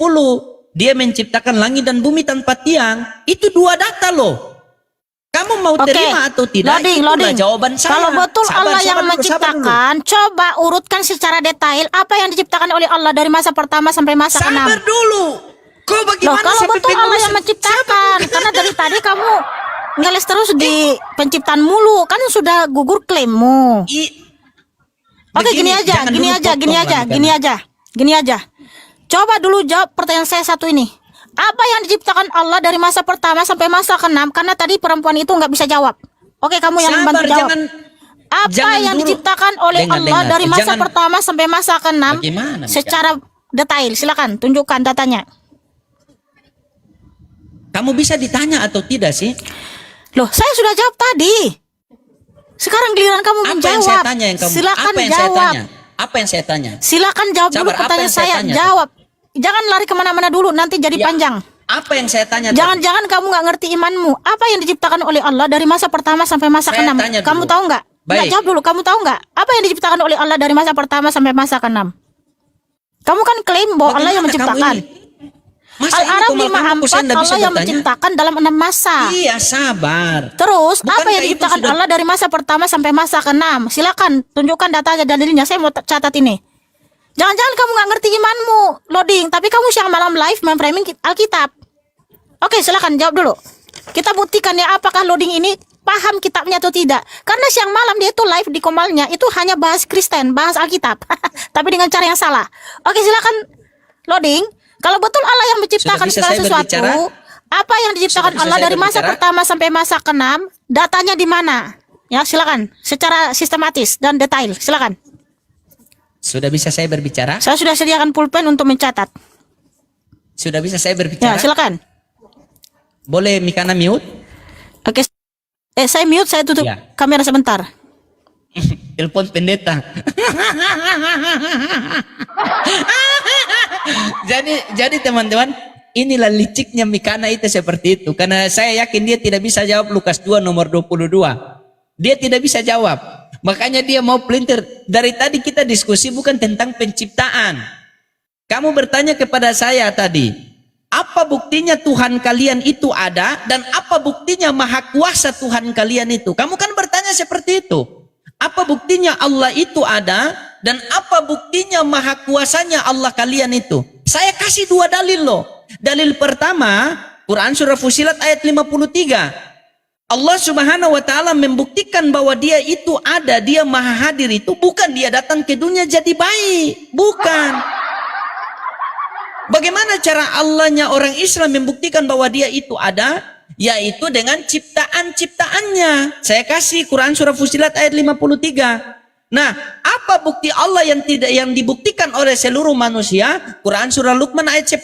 Dia menciptakan langit dan bumi tanpa tiang. Itu 2 data loh. kamu mau Oke. terima atau tidak, itulah jawaban saya. Kalau betul Sabar, Allah yang sabar dulu, sabar dulu. menciptakan, coba urutkan secara detail apa yang diciptakan oleh Allah dari masa pertama sampai masa ke-6. Sabar dulu. Kok Loh, bagaimana kalau sampai betul Allah penulis? yang menciptakan, karena dari tadi kamu ngeles terus di penciptaan mulu, kan sudah gugur klaimmu. Oke, gini aja. Coba dulu jawab pertanyaan saya satu ini. Apa yang diciptakan Allah dari masa pertama sampai masa ke-6? Karena tadi perempuan itu nggak bisa jawab. Oke, kamu yang Sabar, bantu jawab. Apa jangan yang dulu. diciptakan oleh Dengar, Allah dengar. dari masa Jangan. pertama sampai masa ke-6 Bagaimana, secara detail? Silakan tunjukkan datanya. Kamu bisa ditanya atau tidak sih? Loh, saya sudah jawab tadi. Sekarang giliran kamu Apa menjawab. yang saya tanya yang kamu? Silakan Apa yang jawab. saya tanya? Apa yang saya tanya? Silakan jawab dulu Sabar, apa pertanyaan yang saya saya. tanya? Jawab. Jangan lari kemana-mana dulu, nanti jadi Ya, panjang. Apa yang saya tanya? tadi? Jangan-jangan kamu nggak ngerti imanmu. Apa yang diciptakan oleh Allah dari masa pertama sampai masa Saya ke-6? tanya Kamu dulu. tahu nggak? Nggak, Baik. jawab dulu. Kamu tahu nggak? Apa yang diciptakan oleh Allah dari masa pertama sampai masa ke-6? Kamu kan klaim bahwa Allah yang Bagaimana kamu menciptakan. ini? Masa ini Al-Araf Komal kamu 5:4 nggak bisa Allah yang bertanya? menciptakan dalam 6 masa. Iya, sabar. Terus apa Bukankah yang itu diciptakan sudah- Allah dari masa pertama sampai masa ke-6? Silakan tunjukkan datanya, dalilnya. Saya mau catat ini. Jangan-jangan kamu nggak ngerti imanmu, loading. Tapi kamu siang malam live memframing Alkitab. Oke, silakan jawab dulu. Kita buktikan ya apakah loading ini paham kitabnya atau tidak. Karena siang malam dia itu live di Komalnya itu hanya bahas Kristen, bahas Alkitab. Tapi dengan cara yang salah. Oke, silakan loading. Kalau betul Allah yang menciptakan Sudah bisa segala saya sesuatu, berbicara? apa yang diciptakan Sudah bisa Allah saya dari masa berbicara? pertama sampai masa ke-6, datanya di mana? Ya, silakan. Secara sistematis dan detail, silakan. Sudah bisa saya berbicara? Saya sudah sediakan pulpen untuk mencatat. Sudah bisa saya Ya, berbicara? silakan. Boleh Mikana mute? Oke. Saya mute, saya tutup Ya. kamera sebentar. Telepon pendeta. jadi teman-teman, inilah liciknya Mikana itu seperti itu. Karena saya yakin dia tidak bisa jawab Lukas 2 nomor 22. Dia tidak bisa jawab. Makanya dia mau pelintir. Dari tadi kita diskusi bukan tentang penciptaan. Kamu bertanya kepada saya tadi, apa buktinya Tuhan kalian itu ada dan apa buktinya maha kuasa Tuhan kalian itu? Kamu kan bertanya seperti itu. Apa buktinya Allah itu ada dan apa buktinya maha kuasanya Allah kalian itu? Saya kasih dua dalil loh. Dalil pertama, Quran surah Fusilat ayat 53. Allah Subhanahu wa taala membuktikan bahwa dia itu ada, dia maha hadir itu bukan dia datang ke dunia jadi bayi, bukan. Bagaimana cara Allahnya orang Islam membuktikan bahwa dia itu ada? Yaitu dengan ciptaan-ciptaannya. Saya kasih Quran surah Fusilat ayat 53. Nah, apa bukti Allah yang dibuktikan oleh seluruh manusia? Quran surah Luqman ayat 10.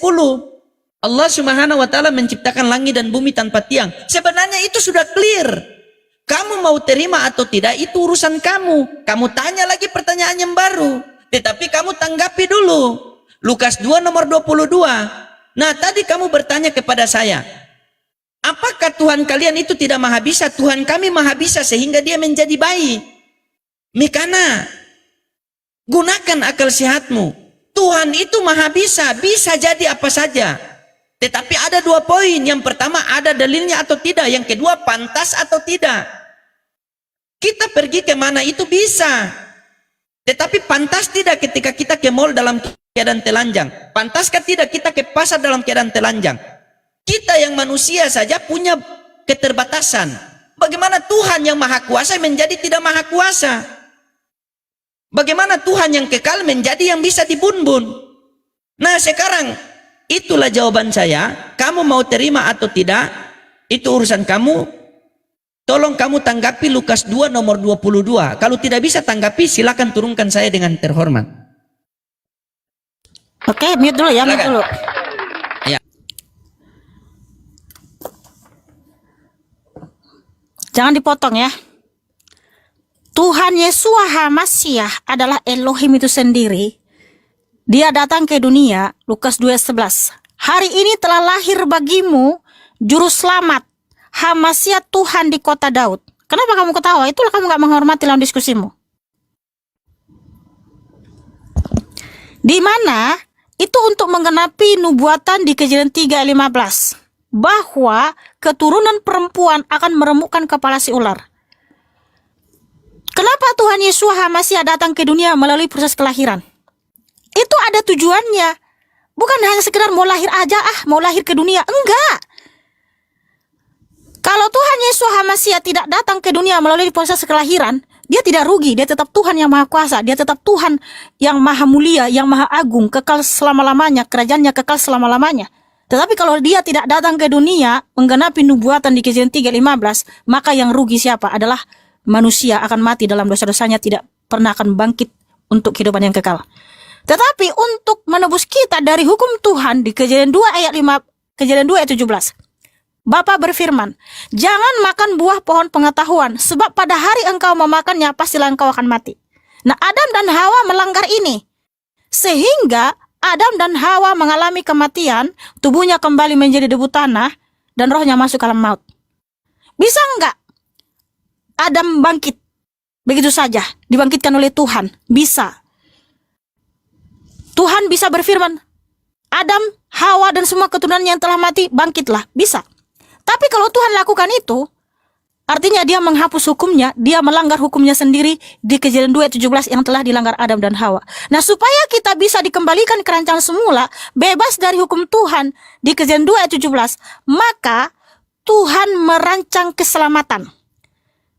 Allah Subhanahu wa taala menciptakan langit dan bumi tanpa tiang. Sebenarnya itu sudah clear. Kamu mau terima atau tidak itu urusan kamu. Kamu tanya lagi pertanyaan yang baru. Tetapi kamu tanggapi dulu. Lukas 2 nomor 22. Nah, tadi kamu bertanya kepada saya, apakah Tuhan kalian itu tidak maha bisa? Tuhan kami maha bisa sehingga dia menjadi bayi. Mikana, gunakan akal sehatmu. Tuhan itu maha bisa, bisa jadi apa saja. Tetapi ada dua poin. Yang pertama, ada dalilnya atau tidak. Yang kedua, pantas atau tidak. Kita pergi kemana itu bisa. Tetapi pantas tidak ketika kita ke mall dalam keadaan telanjang? Pantaskah tidak kita ke pasar dalam keadaan telanjang? Kita yang manusia saja punya keterbatasan. Bagaimana Tuhan yang maha kuasa menjadi tidak maha kuasa? Bagaimana Tuhan yang kekal menjadi yang bisa dibun-bun? Nah, sekarang itulah jawaban saya. Kamu mau terima atau tidak, itu urusan kamu. Tolong kamu tanggapi Lukas 2 nomor 22. Kalau tidak bisa tanggapi, silakan turunkan saya dengan terhormat. Oke, mute dulu ya, mute Silakan. dulu. Ya. Jangan dipotong ya. Tuhan Yeshua HaMashiach adalah Elohim itu sendiri. Dia datang ke dunia, Lukas 2:11. Hari ini telah lahir bagimu juru selamat, HaMashiach Tuhan di kota Daud. Kenapa kamu ketawa? Itulah kamu gak menghormati dalam diskusimu. Di mana itu untuk menggenapi nubuatan di Kejadian 3:15. bahwa keturunan perempuan akan meremukkan kepala si ular. Kenapa Tuhan Yesus HaMasiah datang ke dunia melalui proses kelahiran? Itu ada tujuannya. Bukan hanya sekedar mau lahir aja, mau lahir ke dunia. Enggak. Kalau Tuhan Yesus HaMasiah tidak datang ke dunia melalui proses kelahiran, dia tidak rugi. Dia tetap Tuhan yang Maha Kuasa. Dia tetap Tuhan yang Maha Mulia, yang Maha Agung, kekal selama-lamanya. Kerajaannya kekal selama-lamanya. Tetapi kalau dia tidak datang ke dunia, menggenapi nubuatan di Kejadian 3:15, maka yang rugi siapa? Adalah manusia, akan mati dalam dosa-dosanya, tidak pernah akan bangkit untuk kehidupan yang kekal. Tetapi untuk menebus kita dari hukum Tuhan di Kejadian 2 ayat 5, Kejadian 2 ayat 17. Bapa berfirman, jangan makan buah pohon pengetahuan, sebab pada hari engkau memakannya, pastilah engkau akan mati. Nah, Adam dan Hawa melanggar ini. Sehingga Adam dan Hawa mengalami kematian, tubuhnya kembali menjadi debu tanah, dan rohnya masuk ke alam maut. Bisa enggak Adam bangkit begitu saja, dibangkitkan oleh Tuhan? Bisa. Tuhan bisa berfirman, Adam, Hawa, dan semua keturunannya yang telah mati, bangkitlah. Bisa. Tapi kalau Tuhan lakukan itu, artinya dia menghapus hukumnya, dia melanggar hukumnya sendiri di Kejadian 2 ayat 17 yang telah dilanggar Adam dan Hawa. Nah, supaya kita bisa dikembalikan ke rancangan semula, bebas dari hukum Tuhan di Kejadian 2 ayat 17, maka Tuhan merancang keselamatan.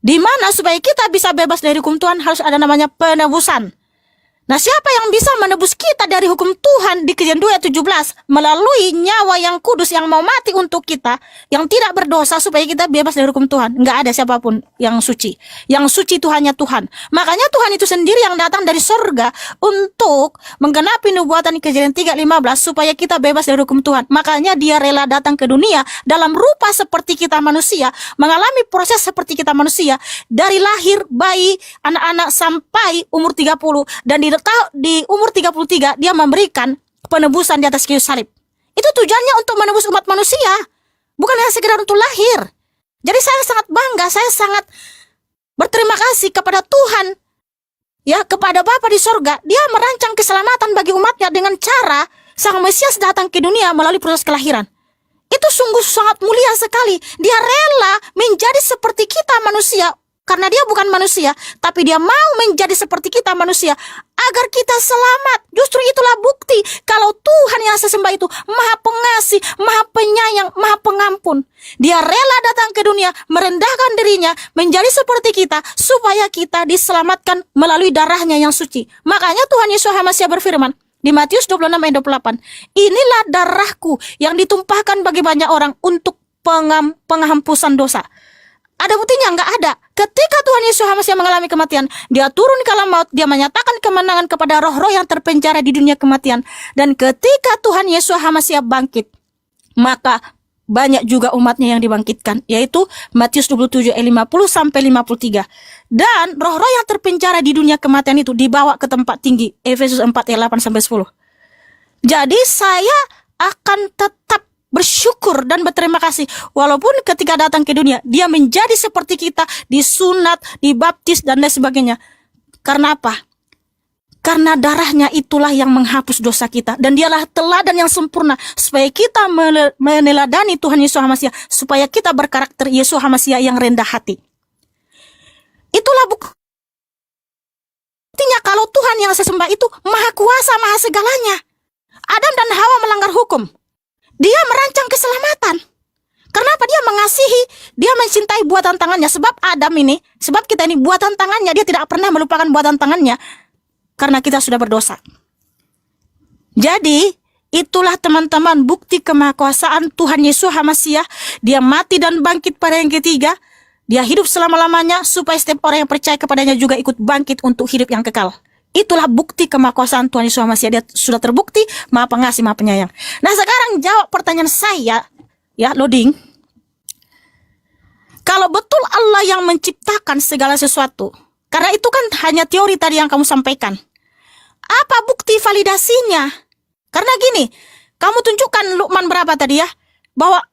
Di mana supaya kita bisa bebas dari hukum Tuhan harus ada namanya penebusan. Nah, siapa yang bisa menebus kita dari hukum Tuhan di Kejadian 2 ayat 17 melalui nyawa yang kudus yang mau mati untuk kita, yang tidak berdosa, supaya kita bebas dari hukum Tuhan? Enggak ada siapapun yang suci. Yang suci itu hanya Tuhan. Makanya Tuhan itu sendiri yang datang dari sorga untuk menggenapi nubuatan di Kejadian 3:15 supaya kita bebas dari hukum Tuhan. Makanya dia rela datang ke dunia dalam rupa seperti kita manusia, mengalami proses seperti kita manusia, dari lahir bayi, anak-anak sampai umur 30, dan di umur 33 dia memberikan penebusan di atas kayu salib. Itu tujuannya untuk menebus umat manusia, bukan hanya sekedar untuk lahir. Jadi saya sangat bangga, saya sangat berterima kasih kepada Tuhan, ya, kepada Bapa di sorga. Dia merancang keselamatan bagi umatnya dengan cara Sang Mesias datang ke dunia melalui proses kelahiran. Itu sungguh sangat mulia sekali. Dia rela menjadi seperti kita manusia, karena dia bukan manusia, tapi dia mau menjadi seperti kita manusia agar kita selamat. Justru itulah bukti kalau Tuhan yang saya sembah itu Maha Pengasih, Maha Penyayang, Maha Pengampun. Dia rela datang ke dunia, merendahkan dirinya, menjadi seperti kita, supaya kita diselamatkan melalui darahnya yang suci. Makanya Tuhan Yesus HaMasiah berfirman di Matius 26 ayat 28, inilah darahku yang ditumpahkan bagi banyak orang untuk penghampusan dosa. Ada buktinya? Enggak ada. Ketika Tuhan Yesus HaMasiah mengalami kematian, dia turun ke alam maut, dia menyatakan kemenangan kepada roh-roh yang terpenjara di dunia kematian. Dan ketika Tuhan Yesus HaMasiah bangkit, maka banyak juga umatnya yang dibangkitkan, yaitu Matius 27 ayat 50 sampai 53. Dan roh-roh yang terpenjara di dunia kematian itu dibawa ke tempat tinggi, Efesus 4 ayat 8 sampai 10. Jadi saya akan tetap bersyukur dan berterima kasih, walaupun ketika datang ke dunia dia menjadi seperti kita, disunat, dibaptis, dan lain sebagainya. Karena apa? Karena darahnya itulah yang menghapus dosa kita, dan dialah teladan yang sempurna supaya kita meneladani Tuhan Yesus HaMasiah, supaya kita berkarakter Yesus HaMasiah yang rendah hati. Itulah buktinya kalau Tuhan yang saya sembah itu Maha Kuasa, Maha segalanya. Adam dan Hawa melanggar hukum. Dia merancang keselamatan. Kenapa? Dia mengasihi, dia mencintai buatan tangannya. Sebab Adam ini, sebab kita ini buatan tangannya, dia tidak pernah melupakan buatan tangannya, karena kita sudah berdosa. Jadi, itulah teman-teman bukti kemahakuasaan Tuhan Yesus HaMasiah. Dia mati dan bangkit pada yang ketiga. Dia hidup selama-lamanya supaya setiap orang yang percaya kepadanya juga ikut bangkit untuk hidup yang kekal. Itulah bukti kemahakuasaan Tuhan Yesus HaMasiah. Dia sudah terbukti Maha Pengasih, Maha Penyayang. Nah, sekarang jawab pertanyaan saya, ya, loading. Kalau betul Allah yang menciptakan segala sesuatu, karena itu kan hanya teori tadi yang kamu sampaikan, apa bukti validasinya? Karena gini, kamu tunjukkan Luqman berapa tadi ya, bahwa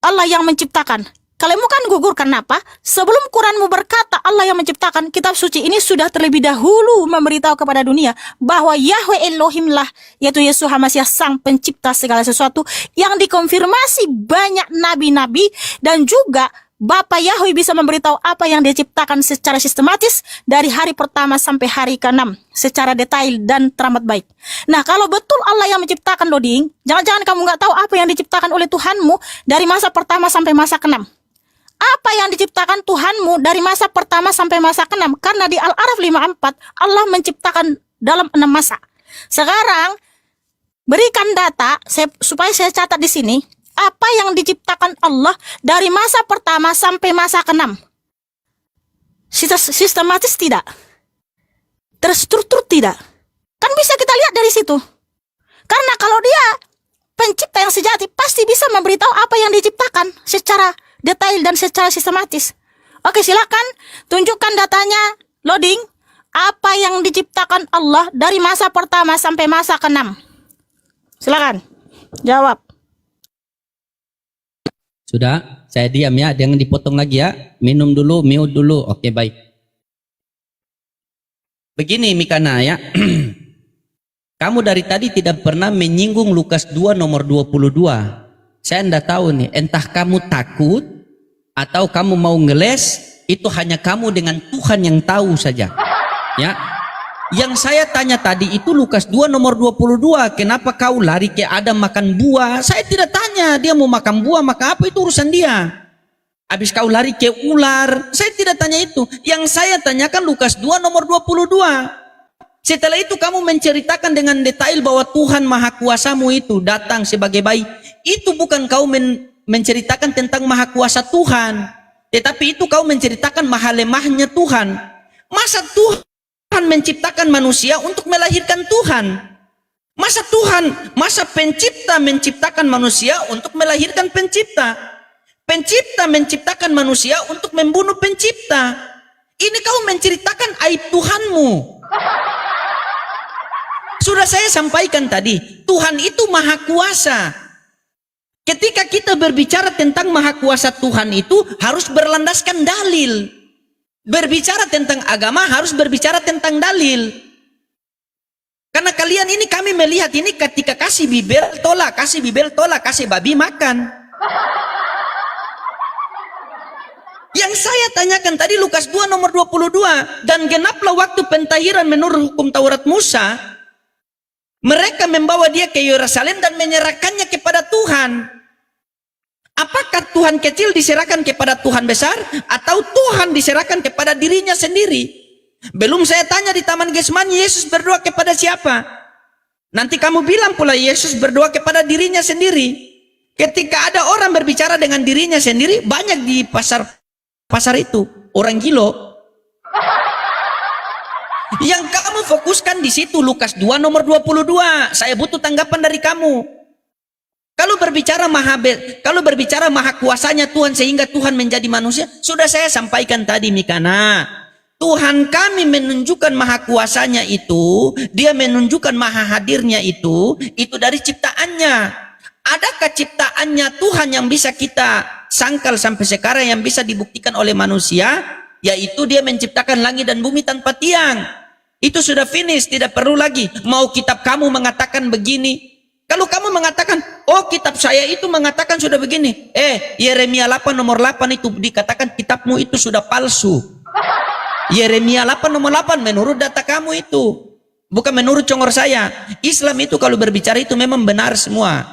Allah yang menciptakan. Kalian kan gugur karena apa? Sebelum Quranmu berkata Allah yang menciptakan, kitab suci ini sudah terlebih dahulu memberitahu kepada dunia bahwa Yahweh Elohim lah, yaitu Yesus HaMashiach sang pencipta segala sesuatu, yang dikonfirmasi banyak nabi-nabi, dan juga Bapa Yahweh bisa memberitahu apa yang dia ciptakan secara sistematis dari hari pertama sampai hari ke-6 secara detail dan teramat baik. Nah, kalau betul Allah yang menciptakan, Doding, jangan-jangan kamu nggak tahu apa yang diciptakan oleh Tuhanmu dari masa pertama sampai masa ke-6. Apa yang diciptakan Tuhanmu dari masa pertama sampai masa ke-6? Karena di Al-Araf 54 Allah menciptakan dalam 6 masa. Sekarang berikan data supaya saya catat di sini. Apa yang diciptakan Allah dari masa pertama sampai masa ke-6? Sistematis tidak? Terstruktur tidak? Kan bisa kita lihat dari situ. Karena kalau dia pencipta yang sejati, pasti bisa memberitahu apa yang diciptakan secara detail dan secara sistematis. Oke, silakan tunjukkan datanya, loading. Apa yang diciptakan Allah dari masa pertama sampai masa ke-6? Silakan jawab. Sudah, saya diam ya, jangan dipotong lagi ya. Minum dulu, mute dulu. Oke, baik. Begini Mikana ya. Kamu dari tadi tidak pernah menyinggung Lukas 2 nomor 22. Saya enggak tahu nih, entah kamu takut atau kamu mau ngeles, itu hanya kamu dengan Tuhan yang tahu saja. Ya. Yang saya tanya tadi itu Lukas 2 nomor 22. Kenapa kau lari ke Adam makan buah? Saya tidak tanya dia mau makan buah, maka apa itu urusan dia. Habis kau lari ke ular, saya tidak tanya itu. Yang saya tanyakan Lukas 2 nomor 22. Setelah itu kamu menceritakan dengan detail bahwa Tuhan Maha Kuasamu itu datang sebagai bayi. Itu bukan kau menceritakan tentang Maha Kuasa Tuhan, tetapi itu kau menceritakan maha lemahnya Tuhan. Masa Tuhan menciptakan manusia untuk melahirkan Tuhan? Masa pencipta menciptakan manusia untuk melahirkan pencipta? Pencipta menciptakan manusia untuk membunuh pencipta. Ini kau menceritakan aib Tuhanmu. Sudah saya sampaikan tadi, Tuhan itu maha kuasa. Ketika kita berbicara tentang maha kuasa Tuhan itu harus berlandaskan dalil. Berbicara tentang agama harus berbicara tentang dalil. Karena kalian ini, kami melihat ini ketika kasih bibel tolak, kasih babi makan. Yang saya tanyakan tadi Lukas 2 nomor 22. Dan genaplah waktu pentahiran menurut hukum Taurat Musa. Mereka membawa dia ke Yerusalem dan menyerahkannya kepada Tuhan. Apakah Tuhan kecil diserahkan kepada Tuhan besar, atau Tuhan diserahkan kepada dirinya sendiri? Belum saya tanya di Taman Getsemani Yesus berdoa kepada siapa? Nanti kamu bilang pula Yesus berdoa kepada dirinya sendiri. Ketika ada orang berbicara dengan dirinya sendiri, banyak di pasar itu orang gilo. Yang kamu fokuskan di situ Lukas 2 nomor 22. Saya butuh tanggapan dari kamu. Kalau berbicara maha kuasanya Tuhan sehingga Tuhan menjadi manusia, sudah saya sampaikan tadi Mikana. Tuhan kami menunjukkan maha kuasanya itu, dia menunjukkan maha hadirnya itu dari ciptaannya. Adakah ciptaannya Tuhan yang bisa kita sangkal sampai sekarang yang bisa dibuktikan oleh manusia? Yaitu dia menciptakan langit dan bumi tanpa tiang. Itu sudah finish, tidak perlu lagi. Mau kitab kamu mengatakan begini. Kalau kamu mengatakan, oh kitab saya itu mengatakan sudah begini. Yeremia 8 nomor 8 itu dikatakan kitabmu itu sudah palsu. Yeremia 8 nomor 8 menurut data kamu itu. Bukan menurut congor saya. Islam itu kalau berbicara itu memang benar semua.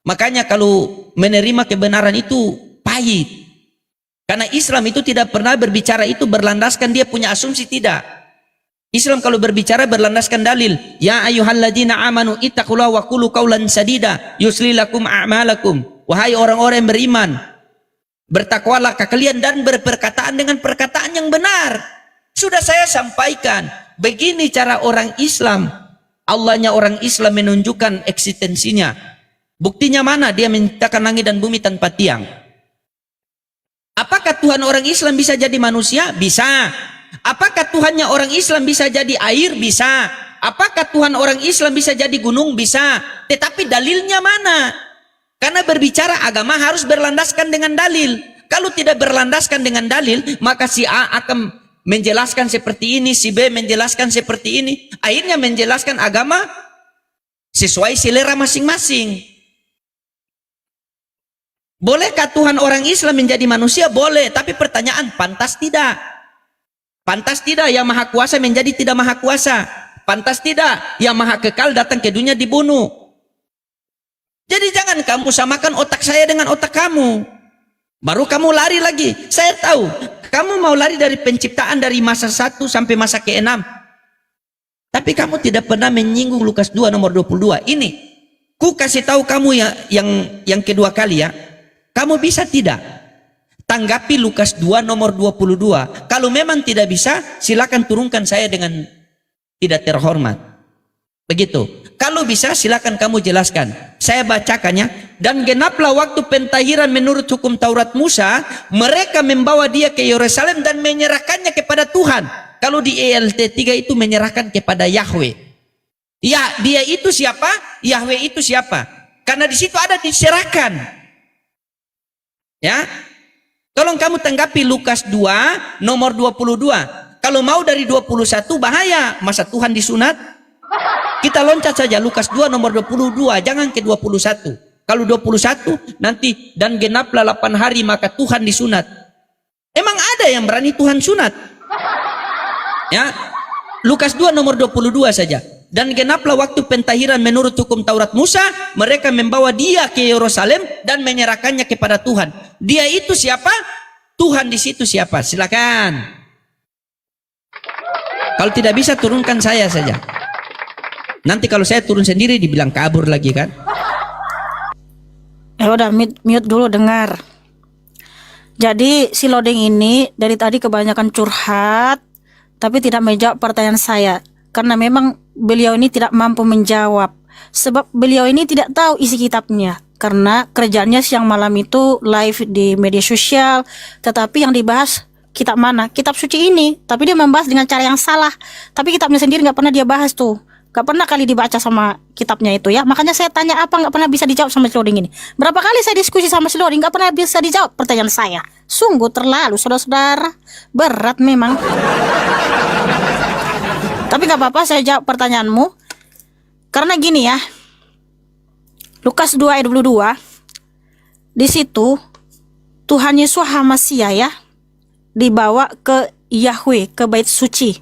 Makanya kalau menerima kebenaran itu pahit. Karena Islam itu tidak pernah berbicara itu berlandaskan dia punya asumsi, tidak. Islam kalau berbicara berlandaskan dalil. Ya ayyuhalladzina amanu ittaqullaha wa qulu qawlan sadida yuslilakum a'malakum. Wahai orang-orang yang beriman, bertakwalah kalian dan berperkataan dengan perkataan yang benar. Sudah saya sampaikan, begini cara orang Islam. Allahnya orang Islam menunjukkan eksistensinya. Buktinya mana? Dia menciptakan langit dan bumi tanpa tiang. Apakah Tuhan orang Islam bisa jadi manusia? Bisa. Apakah Tuhannya orang Islam bisa jadi air? Bisa. Apakah Tuhan orang Islam bisa jadi gunung? Bisa. Tetapi dalilnya mana? Karena berbicara agama harus berlandaskan dengan dalil. Kalau tidak berlandaskan dengan dalil, maka si A akan menjelaskan seperti ini, si B menjelaskan seperti ini. Akhirnya menjelaskan agama sesuai selera masing-masing. Bolehkah Tuhan orang Islam menjadi manusia? Boleh, tapi pertanyaan, pantas tidak? Pantas tidak yang maha kuasa menjadi tidak maha kuasa? Pantas tidak yang maha kekal datang ke dunia dibunuh? Jadi jangan kamu samakan otak saya dengan otak kamu. Baru kamu lari lagi. Saya tahu, kamu mau lari dari penciptaan dari masa 1 sampai masa ke-6. Tapi kamu tidak pernah menyinggung Lukas 2 nomor 22. Ini, ku kasih tahu kamu yang kedua kali ya. Kamu bisa tidak tanggapi Lukas 2 nomor 22? Kalau memang tidak bisa, silakan turunkan saya dengan tidak terhormat. Begitu. Kalau bisa silakan kamu jelaskan. Saya bacakannya. Dan genaplah waktu pentahiran menurut hukum Taurat Musa, mereka membawa dia ke Yerusalem dan menyerahkannya kepada Tuhan. Kalau di ELT 3 itu menyerahkan kepada Yahweh. Ya, dia itu siapa? Yahweh itu siapa? Karena di situ ada diserahkan. Ya. Tolong kamu tanggapi Lukas 2 nomor 22. Kalau mau dari 21 bahaya, masa Tuhan disunat? Kita loncat saja Lukas 2 nomor 22, jangan ke 21. Kalau 21 nanti dan genaplah 8 hari maka Tuhan disunat. Emang ada yang berani Tuhan sunat? Ya. Lukas 2 nomor 22 saja. Dan genaplah waktu pentahiran menurut hukum Taurat Musa, mereka membawa dia ke Yerusalem dan menyerahkannya kepada Tuhan. Dia itu siapa? Tuhan di situ siapa? Silakan. Kalau tidak bisa turunkan saya saja. Nanti kalau saya turun sendiri dibilang kabur lagi kan? Udah mute dulu, dengar. Jadi si Lodeng ini dari tadi kebanyakan curhat, tapi tidak menjawab pertanyaan saya. Karena memang beliau ini tidak mampu menjawab. Sebab beliau ini tidak tahu isi kitabnya. Karena kerjanya siang malam itu live di media sosial. Tetapi yang dibahas kitab mana? Kitab suci ini. Tapi dia membahas dengan cara yang salah. Tapi kitabnya sendiri nggak pernah dia bahas tuh. Gak pernah kali dibaca sama kitabnya itu ya. Makanya saya tanya apa gak pernah bisa dijawab sama si Loding ini. Berapa kali saya diskusi sama si Loding gak pernah bisa dijawab pertanyaan saya. Sungguh terlalu saudara-saudara. Berat memang. Tapi gak apa-apa saya jawab pertanyaanmu. Karena gini ya. Lukas 2 ayat 22. Di situ Tuhan Yesus Hamasia ya dibawa ke Yahweh, ke bait suci.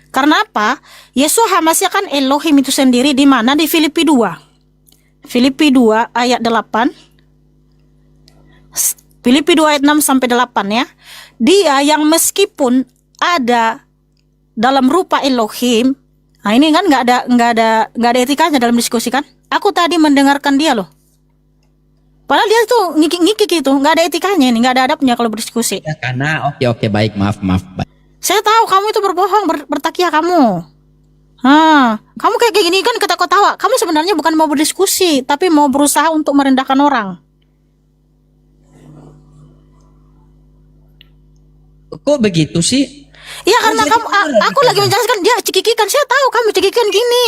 Karena apa? Yesus Hamasia kan Elohim itu sendiri di mana? Di Filipi 2. Filipi 2 ayat 8. Filipi 2 ayat 6 sampai 8 ya. Dia yang meskipun ada dalam rupa Elohim. Nah, ini kan nggak ada etikanya dalam diskusi kan? Aku tadi mendengarkan dia loh. Padahal dia tuh ngikik itu, nggak ada etikanya ini, nggak ada adabnya kalau berdiskusi. Ya, karena oke baik, maaf. Baik. Saya tahu kamu itu berbohong, bertakiah kamu. Kamu kayak gini kan ketawa-ketawa. Kamu sebenarnya bukan mau berdiskusi, tapi mau berusaha untuk merendahkan orang. Kok begitu sih? Iya karena aku lagi menjelaskan dia cekikikan. Saya tahu kamu cekikikan gini.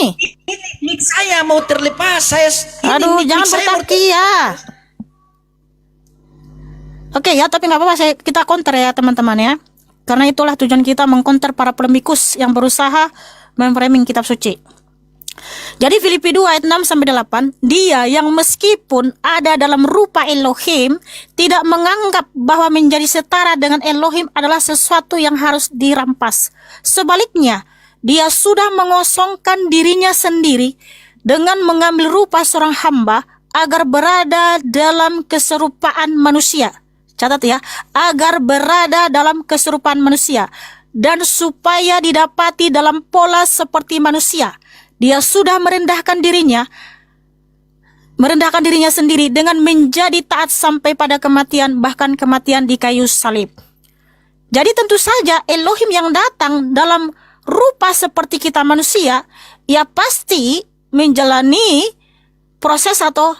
Mik saya mau terlepas. Aduh, jangan bertakiah. Oke ya, tapi nggak apa-apa. Kita counter ya teman-teman ya. Karena itulah tujuan kita mengkonter para polemikus yang berusaha memframing kitab suci. Jadi Filipi 2 ayat 6 sampai 8, dia yang meskipun ada dalam rupa Elohim tidak menganggap bahwa menjadi setara dengan Elohim adalah sesuatu yang harus dirampas. Sebaliknya, dia sudah mengosongkan dirinya sendiri dengan mengambil rupa seorang hamba agar berada dalam keserupaan manusia. Catat ya, agar berada dalam keserupaan manusia dan supaya didapati dalam pola seperti manusia. Dia sudah merendahkan dirinya sendiri dengan menjadi taat sampai pada kematian, bahkan kematian di kayu salib. Jadi tentu saja Elohim yang datang dalam rupa seperti kita manusia, ia pasti menjalani proses atau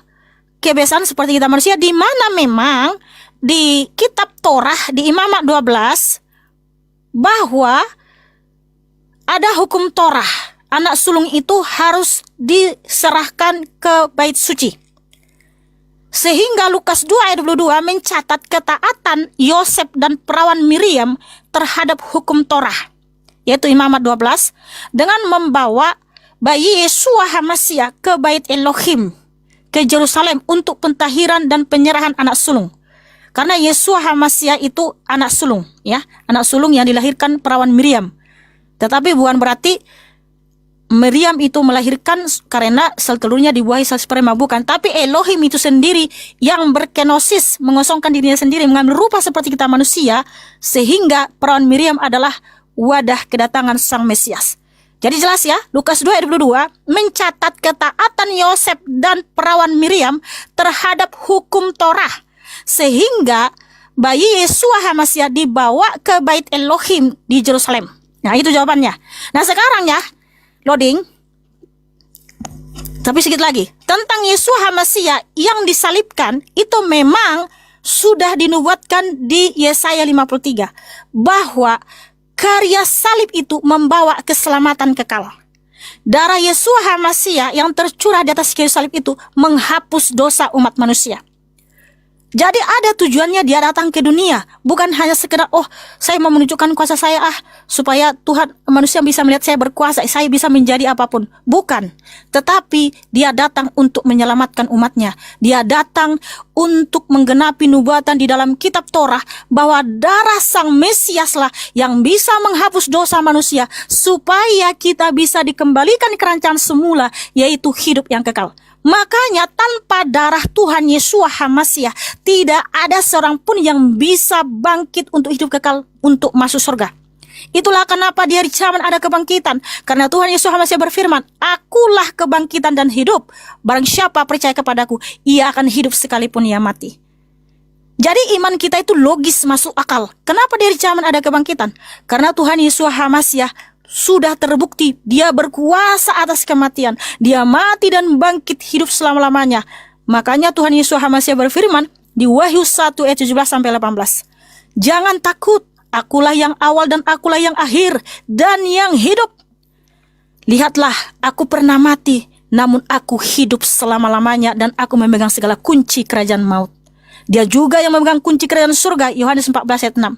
kebiasaan seperti kita manusia, di mana memang di kitab Torah di Imamat 12 bahwa ada hukum Torah, anak sulung itu harus diserahkan ke bait suci. Sehingga Lukas 2 ayat 22 mencatat ketaatan Yosef dan perawan Miriam terhadap hukum Torah, yaitu Imamat 12, dengan membawa bayi Yesua Hamasia ke Bait Elohim, ke Yerusalem untuk pentahiran dan penyerahan anak sulung. Karena Yesua Hamasia itu anak sulung, ya, anak sulung yang dilahirkan perawan Miriam. Tetapi bukan berarti Miriam itu melahirkan karena sel telurnya dibuahi sel sperma, bukan. Tapi Elohim itu sendiri yang berkenosis, mengosongkan dirinya sendiri, mengambil rupa seperti kita manusia, sehingga perawan Miriam adalah wadah kedatangan Sang Mesias. Jadi jelas ya, Lukas 2 ayat 22 mencatat ketaatan Yosef dan perawan Miriam terhadap hukum Torah, sehingga bayi Yesua Hamasia dibawa ke Bait Elohim di Yerusalem. Nah, itu jawabannya. Nah, sekarang ya, loading. Tapi sedikit lagi tentang Yesua Hamasia yang disalibkan, itu memang sudah dinubuatkan di Yesaya 53 bahwa karya salib itu membawa keselamatan kekal. Darah Yesua Hamasia yang tercurah di atas kayu salib itu menghapus dosa umat manusia. Jadi ada tujuannya dia datang ke dunia, bukan hanya sekedar saya mau menunjukkan kuasa saya supaya Tuhan manusia bisa melihat saya berkuasa, saya bisa menjadi apapun. Bukan, tetapi dia datang untuk menyelamatkan umatnya. Dia datang untuk menggenapi nubuatan di dalam kitab Torah bahwa darah Sang Mesiaslah yang bisa menghapus dosa manusia supaya kita bisa dikembalikan ke rancangan semula, yaitu hidup yang kekal. Makanya tanpa darah Tuhan Yesua Hamasia tidak ada seorang pun yang bisa bangkit untuk hidup kekal, untuk masuk surga. Itulah kenapa di hari kiamat ada kebangkitan, karena Tuhan Yesua Hamasia berfirman, akulah kebangkitan dan hidup. Barang siapa percaya kepadaku, ia akan hidup sekalipun ia mati. Jadi iman kita itu logis, masuk akal. Kenapa di hari kiamat ada kebangkitan? Karena Tuhan Yesua Hamasia sudah terbukti dia berkuasa atas kematian. Dia mati dan bangkit hidup selama-lamanya. Makanya Tuhan Yesua Hamasia berfirman di Wahyu 1 ayat 17-18. Jangan takut, akulah yang awal dan akulah yang akhir dan yang hidup. Lihatlah, aku pernah mati, namun aku hidup selama-lamanya dan aku memegang segala kunci kerajaan maut. Dia juga yang memegang kunci kerajaan surga, Yohanes 14 ayat 6.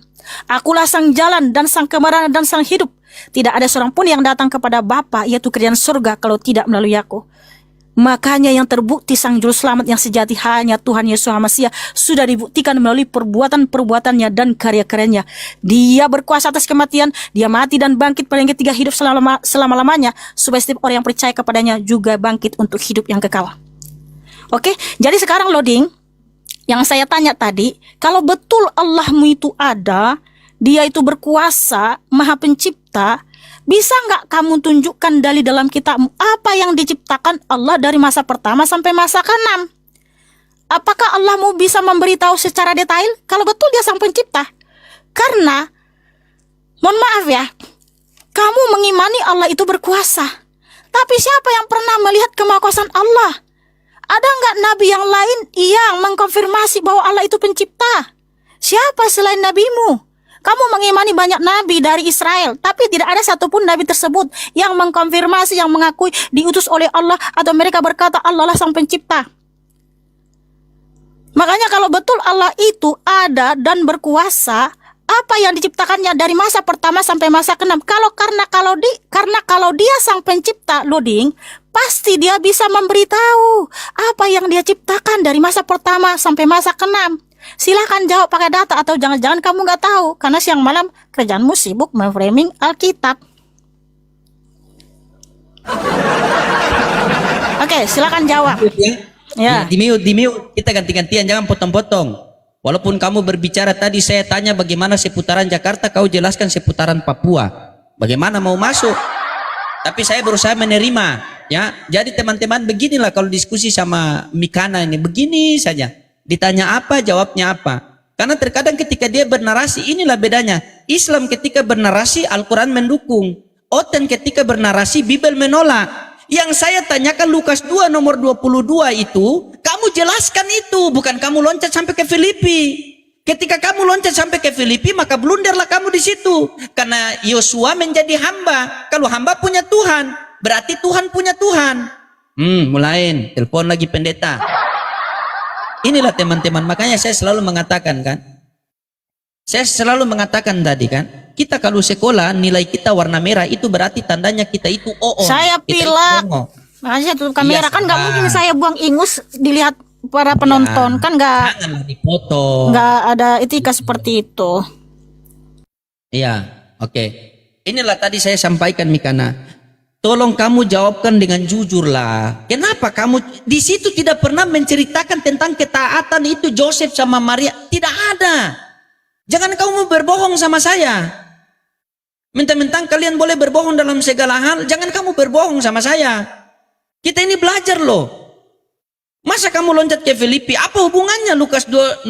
Akulah sang jalan dan sang kebenaran dan sang hidup. Tidak ada seorang pun yang datang kepada Bapa, yaitu kerajaan surga, kalau tidak melalui aku. Makanya yang terbukti sang juru selamat yang sejati hanya Tuhan Yesus Hamasia sudah dibuktikan melalui perbuatan-perbuatannya dan karya-karyanya. Dia berkuasa atas kematian, dia mati dan bangkit pada yang ketiga, hidup selama-lamanya, supaya setiap orang yang percaya kepadanya juga bangkit untuk hidup yang kekal. Oke, jadi sekarang loading. Yang saya tanya tadi, kalau betul Allahmu itu ada, dia itu berkuasa, maha pencipta, bisa nggak kamu tunjukkan dari dalam kitabmu apa yang diciptakan Allah dari masa pertama sampai masa ke-6? Apakah Allahmu bisa memberitahu secara detail kalau betul dia sang pencipta? Karena, mohon maaf ya, kamu mengimani Allah itu berkuasa. Tapi siapa yang pernah melihat kemahakuasaan Allah? Ada nggak nabi yang lain yang mengkonfirmasi bahwa Allah itu pencipta? Siapa selain nabimu? Kamu mengimani banyak nabi dari Israel, tapi tidak ada satupun nabi tersebut yang mengkonfirmasi, yang mengakui diutus oleh Allah, atau mereka berkata Allah lah sang pencipta. Makanya kalau betul Allah itu ada dan berkuasa, apa yang diciptakannya dari masa pertama sampai masa ke-6? Karena kalau dia sang pencipta, loading, pasti dia bisa memberitahu apa yang dia ciptakan dari masa pertama sampai masa ke-6. Silahkan jawab pakai data, atau jangan-jangan kamu nggak tahu karena siang malam kerjaanmu sibuk memframing Alkitab. Oke, silakan jawab. Ya. Di mute, kita ganti-gantian, jangan potong-potong. Walaupun kamu berbicara tadi, saya tanya bagaimana seputaran Jakarta, kau jelaskan seputaran Papua. Bagaimana mau masuk? Tapi saya berusaha menerima, ya. Jadi teman-teman beginilah kalau diskusi sama Mikana ini, begini saja. Ditanya apa, jawabnya apa. Karena terkadang ketika dia bernarasi, inilah bedanya. Islam ketika bernarasi, Al-Quran mendukung. Oten ketika bernarasi, Bible menolak. Yang saya tanyakan Lukas 2 nomor 22 itu, kamu jelaskan itu, bukan kamu loncat sampai ke Filipi. Ketika kamu loncat sampai ke Filipi, maka blunderlah kamu di situ. Karena Yosua menjadi hamba. Kalau hamba punya Tuhan, berarti Tuhan punya Tuhan. Mulai telepon lagi pendeta. Inilah teman-teman, makanya saya selalu mengatakan kan, saya selalu mengatakan tadi kan, kita kalau sekolah nilai kita warna merah itu berarti tandanya kita itu Saya kita itu pilek. dongo. Makanya saya tutup kamera, Iya, kan nggak sabar. mungkin saya buang ingus dilihat para penonton, kan Janganlah dipoto. nggak ada etika seperti itu. Iya, oke. Inilah tadi saya sampaikan Mikana. Tolong kamu jawabkan dengan jujur lah. Kenapa kamu di situ tidak pernah menceritakan tentang ketaatan itu Joseph sama Maria? Tidak ada. Jangan kamu berbohong sama saya. Mentang-mentang kalian boleh berbohong dalam segala hal, jangan kamu berbohong sama saya. Kita ini belajar loh. Masa kamu loncat ke Filipi? Apa hubungannya Lukas 2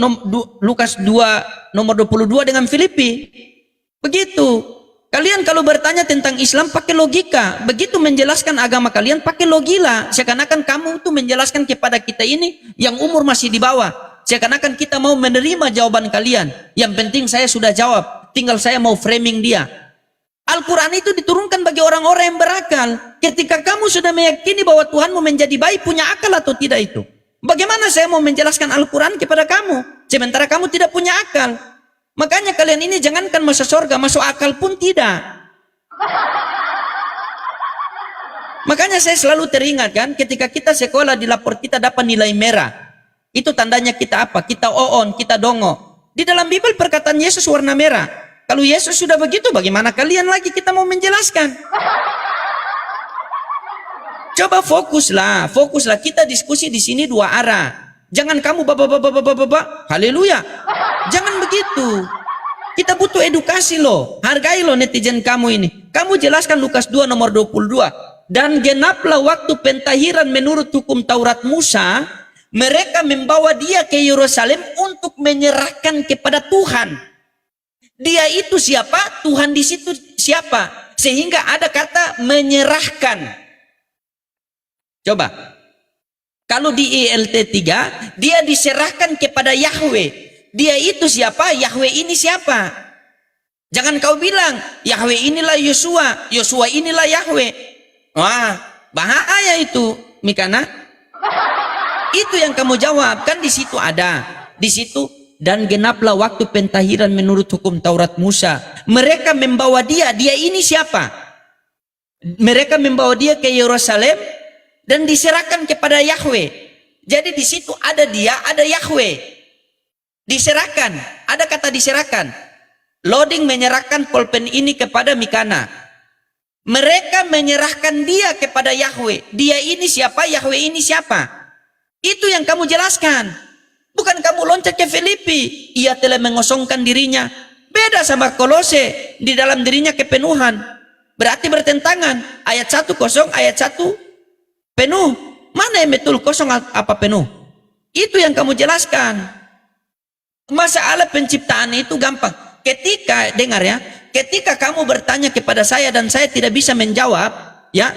nomor 22 dengan Filipi? Begitu. Kalian kalau bertanya tentang Islam pakai logika, begitu menjelaskan agama kalian pakai logika. Seakan-akan kamu itu menjelaskan kepada kita ini yang umur masih di bawah. Seakan-akan kita mau menerima jawaban kalian. Yang penting saya sudah jawab, tinggal saya mau framing dia. Al-Quran itu diturunkan bagi orang-orang yang berakal. Ketika kamu sudah meyakini bahwa Tuhanmu menjadi baik, punya akal atau tidak itu? Bagaimana saya mau menjelaskan Al-Quran kepada kamu, sementara kamu tidak punya akal? Makanya kalian ini jangankan masuk surga, masuk akal pun tidak. Makanya saya selalu teringat kan, ketika kita sekolah di lapor kita dapat nilai merah. Itu tandanya kita apa? Kita oon, kita dongo. Di dalam Bible perkataan Yesus warna merah. Kalau Yesus sudah begitu, bagaimana kalian lagi kita mau menjelaskan? Coba fokuslah. Kita diskusi di sini dua arah. Jangan kamu bapak, haleluya. Jangan begitu. Kita butuh edukasi loh. Hargai loh netizen kamu ini. Kamu jelaskan Lukas 2 nomor 22. Dan genaplah waktu pentahiran menurut hukum Taurat Musa, mereka membawa dia ke Yerusalem untuk menyerahkan kepada Tuhan. Dia itu siapa? Tuhan di situ siapa? Sehingga ada kata menyerahkan. Coba. Kalau di ILT 3, dia diserahkan kepada Yahweh. Dia itu siapa? Yahweh ini siapa? Jangan kau bilang, Yahweh inilah Yosua, Yosua inilah Yahweh. Wah, bahaya itu, Mikana. Itu yang kamu jawab, kan di situ ada. Di situ, dan genaplah waktu pentahiran menurut hukum Taurat Musa. Mereka membawa dia ini siapa? Mereka membawa dia ke Yerusalem, dan diserahkan kepada Yahweh. Jadi di situ ada dia, ada Yahweh. Diserahkan, ada kata diserahkan. Loading menyerahkan pulpen ini kepada Mikana. Mereka menyerahkan dia kepada Yahweh. Dia ini siapa? Yahweh ini siapa? Itu yang kamu jelaskan. Bukan kamu loncat ke Filipi. Ia telah mengosongkan dirinya. Beda sama Kolose. Di dalam dirinya kepenuhan. Berarti bertentangan. Ayat 1 kosong, ayat 1 penuh. Mana yang betul kosong apa penuh? Itu yang kamu jelaskan. Masalah penciptaan itu gampang. Ketika, dengar ya, ketika kamu bertanya kepada saya dan saya tidak bisa menjawab, ya,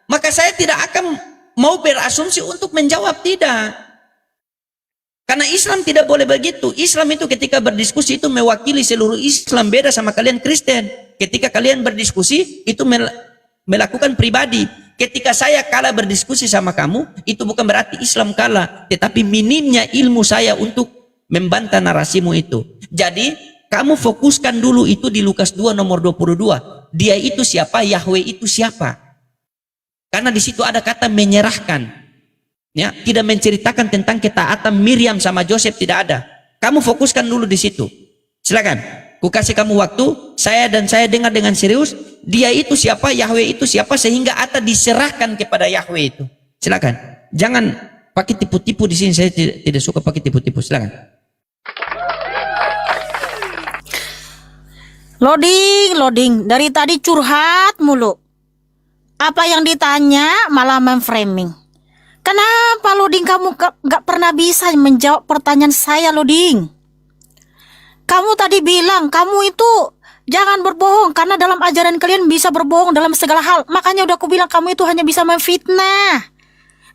maka saya tidak akan mau berasumsi untuk menjawab, tidak. Karena Islam tidak boleh begitu. Islam itu ketika berdiskusi itu mewakili seluruh Islam, beda sama kalian Kristen. Ketika kalian berdiskusi itu melakukan pribadi. Ketika saya kalah berdiskusi sama kamu, itu bukan berarti Islam kalah, tetapi minimnya ilmu saya untuk membantah narasimu itu. Jadi, kamu fokuskan dulu itu di Lukas 2 nomor 22. Dia itu siapa? Yahweh itu siapa? Karena di situ ada kata menyerahkan. Ya, tidak menceritakan tentang ketaatan Miriam sama Joseph, tidak ada. Kamu fokuskan dulu di situ. Silakan. Ku kasih kamu waktu, saya dengar dengan serius, dia itu siapa, Yahweh itu siapa, sehingga Atta diserahkan kepada Yahweh itu. Silakan. Jangan pakai tipu-tipu di sini, saya tidak suka pakai tipu-tipu. Silakan. Loading. Dari tadi curhat mulu. Apa yang ditanya malah memframing. Kenapa loading kamu gak pernah bisa menjawab pertanyaan saya, loading? Kamu tadi bilang kamu itu jangan berbohong karena dalam ajaran kalian bisa berbohong dalam segala hal. Makanya udah aku bilang kamu itu hanya bisa memfitnah.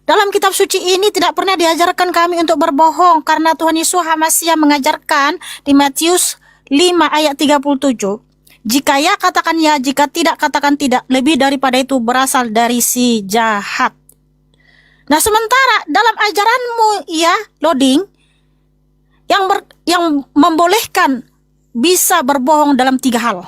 Dalam kitab suci ini tidak pernah diajarkan kami untuk berbohong karena Tuhan Yesus HaMasiah mengajarkan di Matius 5 ayat 37. Jika ya katakan ya, jika tidak katakan tidak. Lebih daripada itu berasal dari si jahat. Nah sementara dalam ajaranmu ya, loading, yang membolehkan bisa berbohong dalam 3 hal.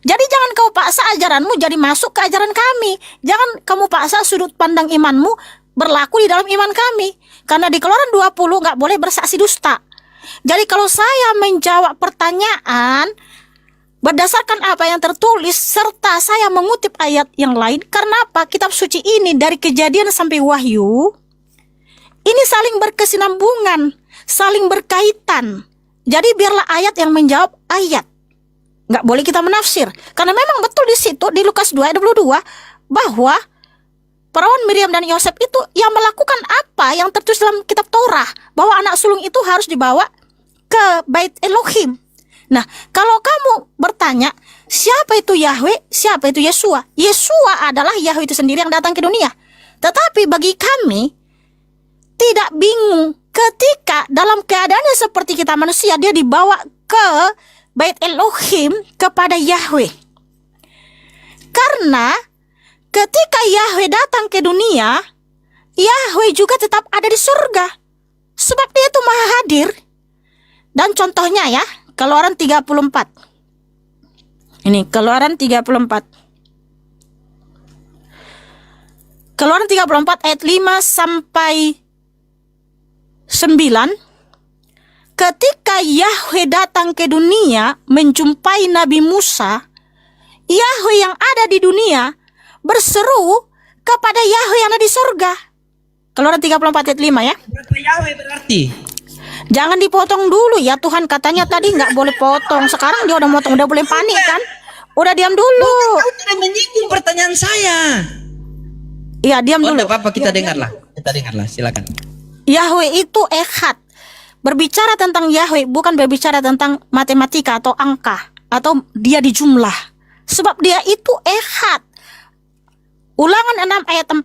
Jadi jangan kau paksa ajaranmu jadi masuk ke ajaran kami. Jangan kamu paksa sudut pandang imanmu berlaku di dalam iman kami. Karena di Keluaran 20 nggak boleh bersaksi dusta. Jadi kalau saya menjawab pertanyaan berdasarkan apa yang tertulis serta saya mengutip ayat yang lain, karena apa? Kitab suci ini dari Kejadian sampai Wahyu ini saling berkesinambungan, saling berkaitan. Jadi biarlah ayat yang menjawab ayat. Nggak boleh kita menafsir. Karena memang betul di situ di Lukas 2 ayat 22 bahwa perawan Miriam dan Yosef itu yang melakukan apa yang tertulis dalam kitab Torah, bahwa anak sulung itu harus dibawa ke Bait Elohim. Nah, kalau kamu bertanya, siapa itu Yahweh, siapa itu Yesua? Yesua adalah Yahweh itu sendiri yang datang ke dunia. Tetapi bagi kami tidak bingung ketika dalam keadaannya seperti kita manusia, dia dibawa ke Bait Elohim kepada Yahweh. Karena ketika Yahweh datang ke dunia, Yahweh juga tetap ada di surga. Sebab dia itu maha hadir. Dan contohnya ya, Keluaran 34. Ini Keluaran 34. Keluaran 34 ayat 5 sampai 9. Ketika Yahweh datang ke dunia menjumpai Nabi Musa, Yahweh yang ada di dunia berseru kepada Yahweh yang ada di surga. Keluaran 34 ayat 5 ya. Berapa Yahweh berarti? Jangan dipotong dulu ya, Tuhan katanya tadi nggak boleh potong. Sekarang dia udah motong, udah boleh panik kan? Udah diam dulu. Kau tidak menyinggung pertanyaan saya. Iya, diam dulu. Tidak apa-apa, kita dengarlah. Kita dengarlah, silakan. Yahweh itu Echad. Berbicara tentang Yahweh bukan berbicara tentang matematika atau angka atau dia di jumlah. Sebab dia itu Echad. Ulangan 6 ayat 4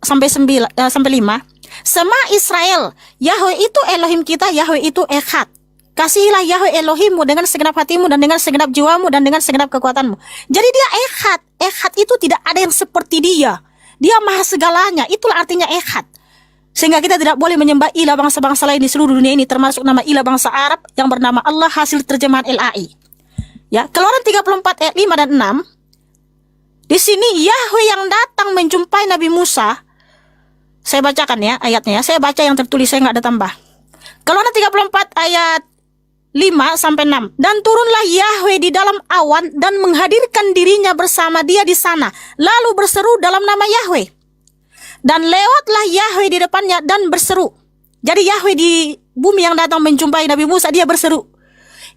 sampai 5. Sema Israel, Yahweh itu Elohim kita, Yahweh itu Echad. Kasihilah Yahweh Elohimmu dengan segenap hatimu dan dengan segenap jiwamu dan dengan segenap kekuatanmu. Jadi dia Echad. Echad itu tidak ada yang seperti dia. Dia maha segalanya. Itulah artinya Echad. Sehingga kita tidak boleh menyembah ilah bangsa-bangsa lain di seluruh dunia ini, termasuk nama ilah bangsa Arab yang bernama Allah hasil terjemahan LAI. Ya, Keluaran 34 ayat 5 dan 6. Di sini Yahweh yang datang menjumpai Nabi Musa. Saya bacakan ya ayatnya ya. Saya baca yang tertulis, saya nggak ada tambah. Keluaran 34 ayat 5 sampai 6. Dan turunlah Yahweh di dalam awan dan menghadirkan dirinya bersama dia di sana. Lalu berseru dalam nama Yahweh. Dan lewatlah Yahweh di depannya dan berseru. Jadi Yahweh di bumi yang datang menjumpai Nabi Musa, dia berseru,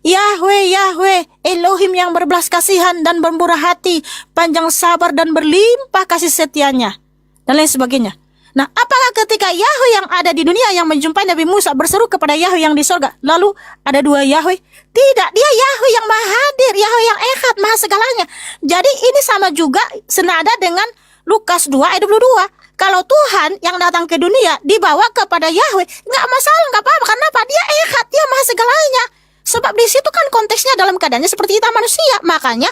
Yahweh, Yahweh, Elohim yang berbelas kasihan dan bermurah hati, panjang sabar dan berlimpah kasih setianya, dan lain sebagainya. Nah, apakah ketika Yahweh yang ada di dunia yang menjumpai Nabi Musa berseru kepada Yahweh yang di surga, lalu ada 2 Yahweh? Tidak, dia Yahweh yang maha hadir, Yahweh yang Echad, maha segalanya. Jadi ini sama juga senada dengan Lukas 2 ayat 22. Kalau Tuhan yang datang ke dunia dibawa kepada Yahweh, nggak masalah, nggak apa-apa. Karena apa? Dia Echad, dia maha segalanya. Sebab di situ kan konteksnya dalam keadaannya seperti kita manusia. Makanya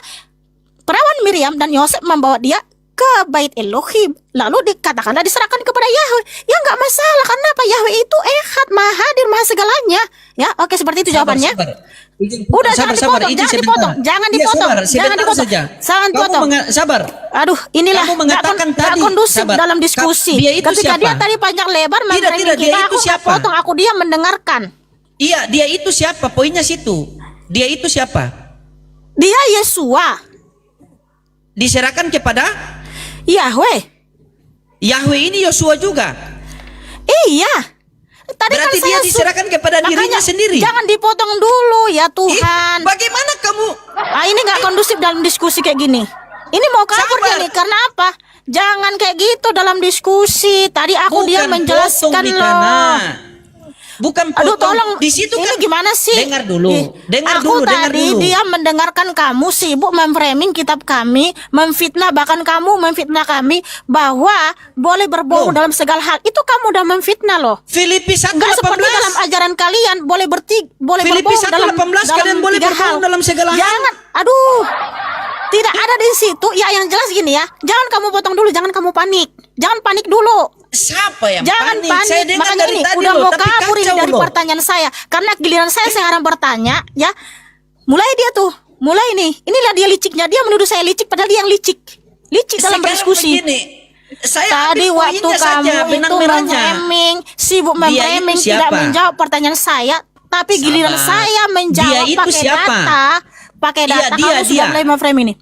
perawan Miriam dan Yosef membawa dia ke Bait Elohim, lalu dikatakanlah diserahkan kepada Yahweh. Ya nggak masalah, karena apa? Yahweh itu Echad, maha hadir, maha segalanya. Ya, oke, seperti itu jawabannya. Udah, jangan dipotong, jangan dipotong. Jangan dipotong. Sabar. Aduh, inilah Kamu mengatakan nggak tadi, kondusif sabar. dalam diskusi. Dia itu Ketika siapa? dia tadi panjang lebar Tidak, kita, dia aku itu nggak siapa? potong, aku dia mendengarkan. Iya, dia itu siapa? Poinnya situ. Dia itu siapa? Dia Yesua, Diserahkan kepada Yahweh. Yahweh ini Yosua juga. Iya. Tadi Berarti kan dia saya diserahkan kepada dirinya sendiri. Jangan dipotong dulu ya Tuhan. Bagaimana kamu? Ini nggak kondusif dalam diskusi kayak gini. Ini mau kabur Sabar. dia nih, karena apa? Jangan kayak gitu dalam diskusi. Tadi aku dia menjelaskan potong di loh. tanah. Bukan potong. Aduh, tolong. Di situ ini kan gimana sih? Dengar dulu. Aku tadi dia mendengarkan kamu sibuk memframing kitab kami, memfitnah, bahkan kamu memfitnah kami bahwa boleh berbohong dalam segala hal. Itu kamu udah memfitnah loh. Filipi 1:18. Enggak seperti dalam ajaran kalian boleh Filipi berbohong dalam 1:18 kalian boleh 3 hal. berbohong dalam segala hal. Jangan. Aduh. Tidak ada di situ. Ya, yang jelas gini ya. Jangan kamu potong dulu, jangan kamu panik. Jangan panik dulu. Siapa yang Jangan panik? Saya panik. dengar Makanya dari ini tadi udah loh, mau tapi kabur ini kacau dari loh. pertanyaan saya. Karena giliran saya sekarang bertanya, ya. Mulai dia tuh, mulai nih. Inilah dia liciknya. Dia menuduh saya licik padahal dia yang licik. Licik dalam Sekarang berdiskusi. begini, saya Tadi ambil waktu poinnya saja, kamu benang itu merahnya. memframing, sibuk Dia itu memframing, tidak siapa? menjawab pertanyaan saya, tapi giliran Sabar. saya menjawab Dia itu pakai siapa? pakai Iya, data, dia, kamu sudah dia. mulai memframing ini.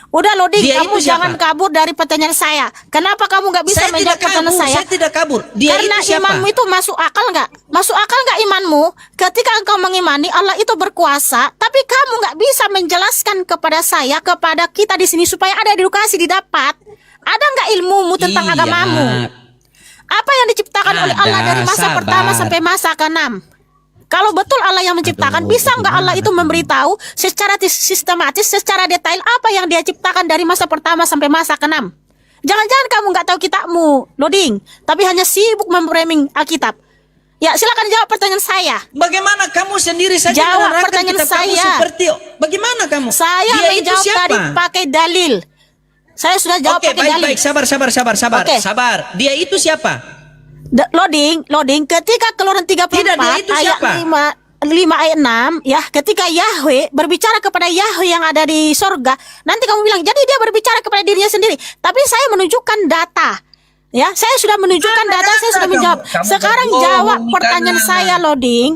Udah loading, Dia kamu itu jangan siapa? kabur dari pertanyaan saya. Kenapa kamu nggak bisa Saya menjawab tidak pertanyaan kabur, saya? saya tidak kabur. Dia Karena itu siapa? imanmu itu masuk akal nggak? Masuk akal nggak imanmu? Ketika engkau mengimani Allah itu berkuasa, tapi kamu nggak bisa menjelaskan kepada saya, kepada kita di sini supaya ada edukasi didapat. Ada nggak ilmumu tentang Iya. agamamu? Apa yang diciptakan oleh Allah Ada, dari masa sabar. pertama sampai masa ke-6? Kalau betul Allah yang menciptakan, Aduh, bisa nggak Allah itu memberitahu secara sistematis, secara detail apa yang dia ciptakan dari masa pertama sampai masa ke-6? Jangan-jangan kamu nggak tahu kitabmu, loading, tapi hanya sibuk memframing Alkitab. Ya, silakan jawab pertanyaan saya. Bagaimana kamu sendiri saja Jawab menerangkan pertanyaan kitab kamu saya. seperti bagaimana kamu? Saya Dia itu menjawab siapa? tadi pakai dalil. Saya sudah jawab Oke, pakai dalil. baik, sabar. Oke. Sabar. Dia itu siapa? Loading, ketika Keluaran 34 Tidak, dia itu ayat siapa? 5 ayat 6, ya, ketika Yahweh berbicara kepada Yahweh yang ada di sorga, nanti kamu bilang jadi dia berbicara kepada dirinya sendiri, tapi saya menunjukkan data, ya, saya sudah menunjukkan Mana data, saya data sudah kamu? menjawab. Kamu Sekarang berbohong, jawab bukan pertanyaan Nana. saya, loading.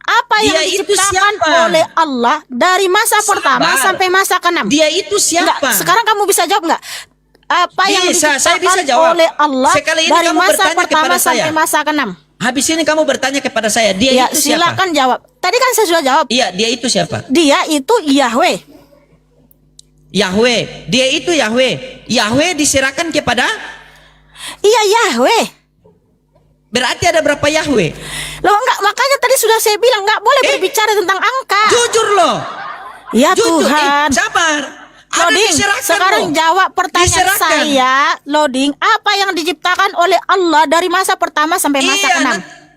Apa yang Dia itu diciptakan siapa? oleh Allah dari masa pertama Sabar. sampai masa ke-6? Dia itu siapa? Enggak, sekarang kamu bisa jawab nggak? Apa yang Bisa, saya bisa diciptakan jawab. oleh Allah Sekali ini dari kamu masa bertanya pertama kepada saya. sampai masa ke-6? Habis ini kamu bertanya kepada saya, dia Ya, itu siapa? silakan jawab. Tadi kan saya sudah jawab. Iya, dia itu siapa? Dia itu Yahweh. Yahweh. Dia itu Yahweh. Yahweh diserahkan kepada? Iya, Yahweh. Berarti ada berapa Yahweh? Loh enggak, makanya tadi sudah saya bilang enggak boleh berbicara tentang angka. Jujur loh. Ya Jujur. Tuhan. Sabar. Ada Loading, diserahkan sekarang loh. jawab pertanyaan Diserahkan. saya, loading, apa yang diciptakan oleh Allah dari masa pertama sampai masa Iya, ke-6?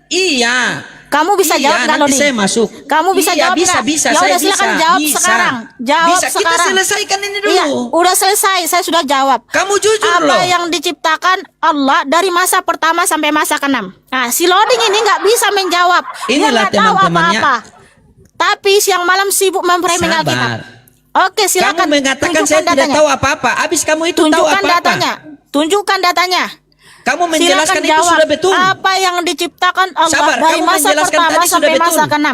iya. Kamu bisa Iya, jawab nggak, nanti loading? saya masuk. Kamu bisa Iya, jawab bisa, nggak? bisa, Ya saya udah silakan bisa, jawab bisa. sekarang. Jawab Bisa, kita sekarang. selesaikan ini dulu. Iya, udah selesai, saya sudah jawab. Kamu jujur Apa loh. yang diciptakan Allah dari masa pertama sampai masa ke-6? Nah, si loading ini nggak bisa menjawab. Dia Inilah nggak tahu teman-temannya. apa-apa. Tapi siang malam sibuk memframing Sabar. Alkitab. Oke, silakan. Kamu mengatakan tunjukkan saya tidak datanya. tahu apa-apa. Habis kamu itu tahu Tunjukkan apa-apa. datanya. Tunjukkan datanya. Kamu menjelaskan Silakan itu jawab. sudah betul. Apa yang diciptakan Allah Sabar, dari kamu masa menjelaskan pertama tadi sudah sampai masa betul. ke-6?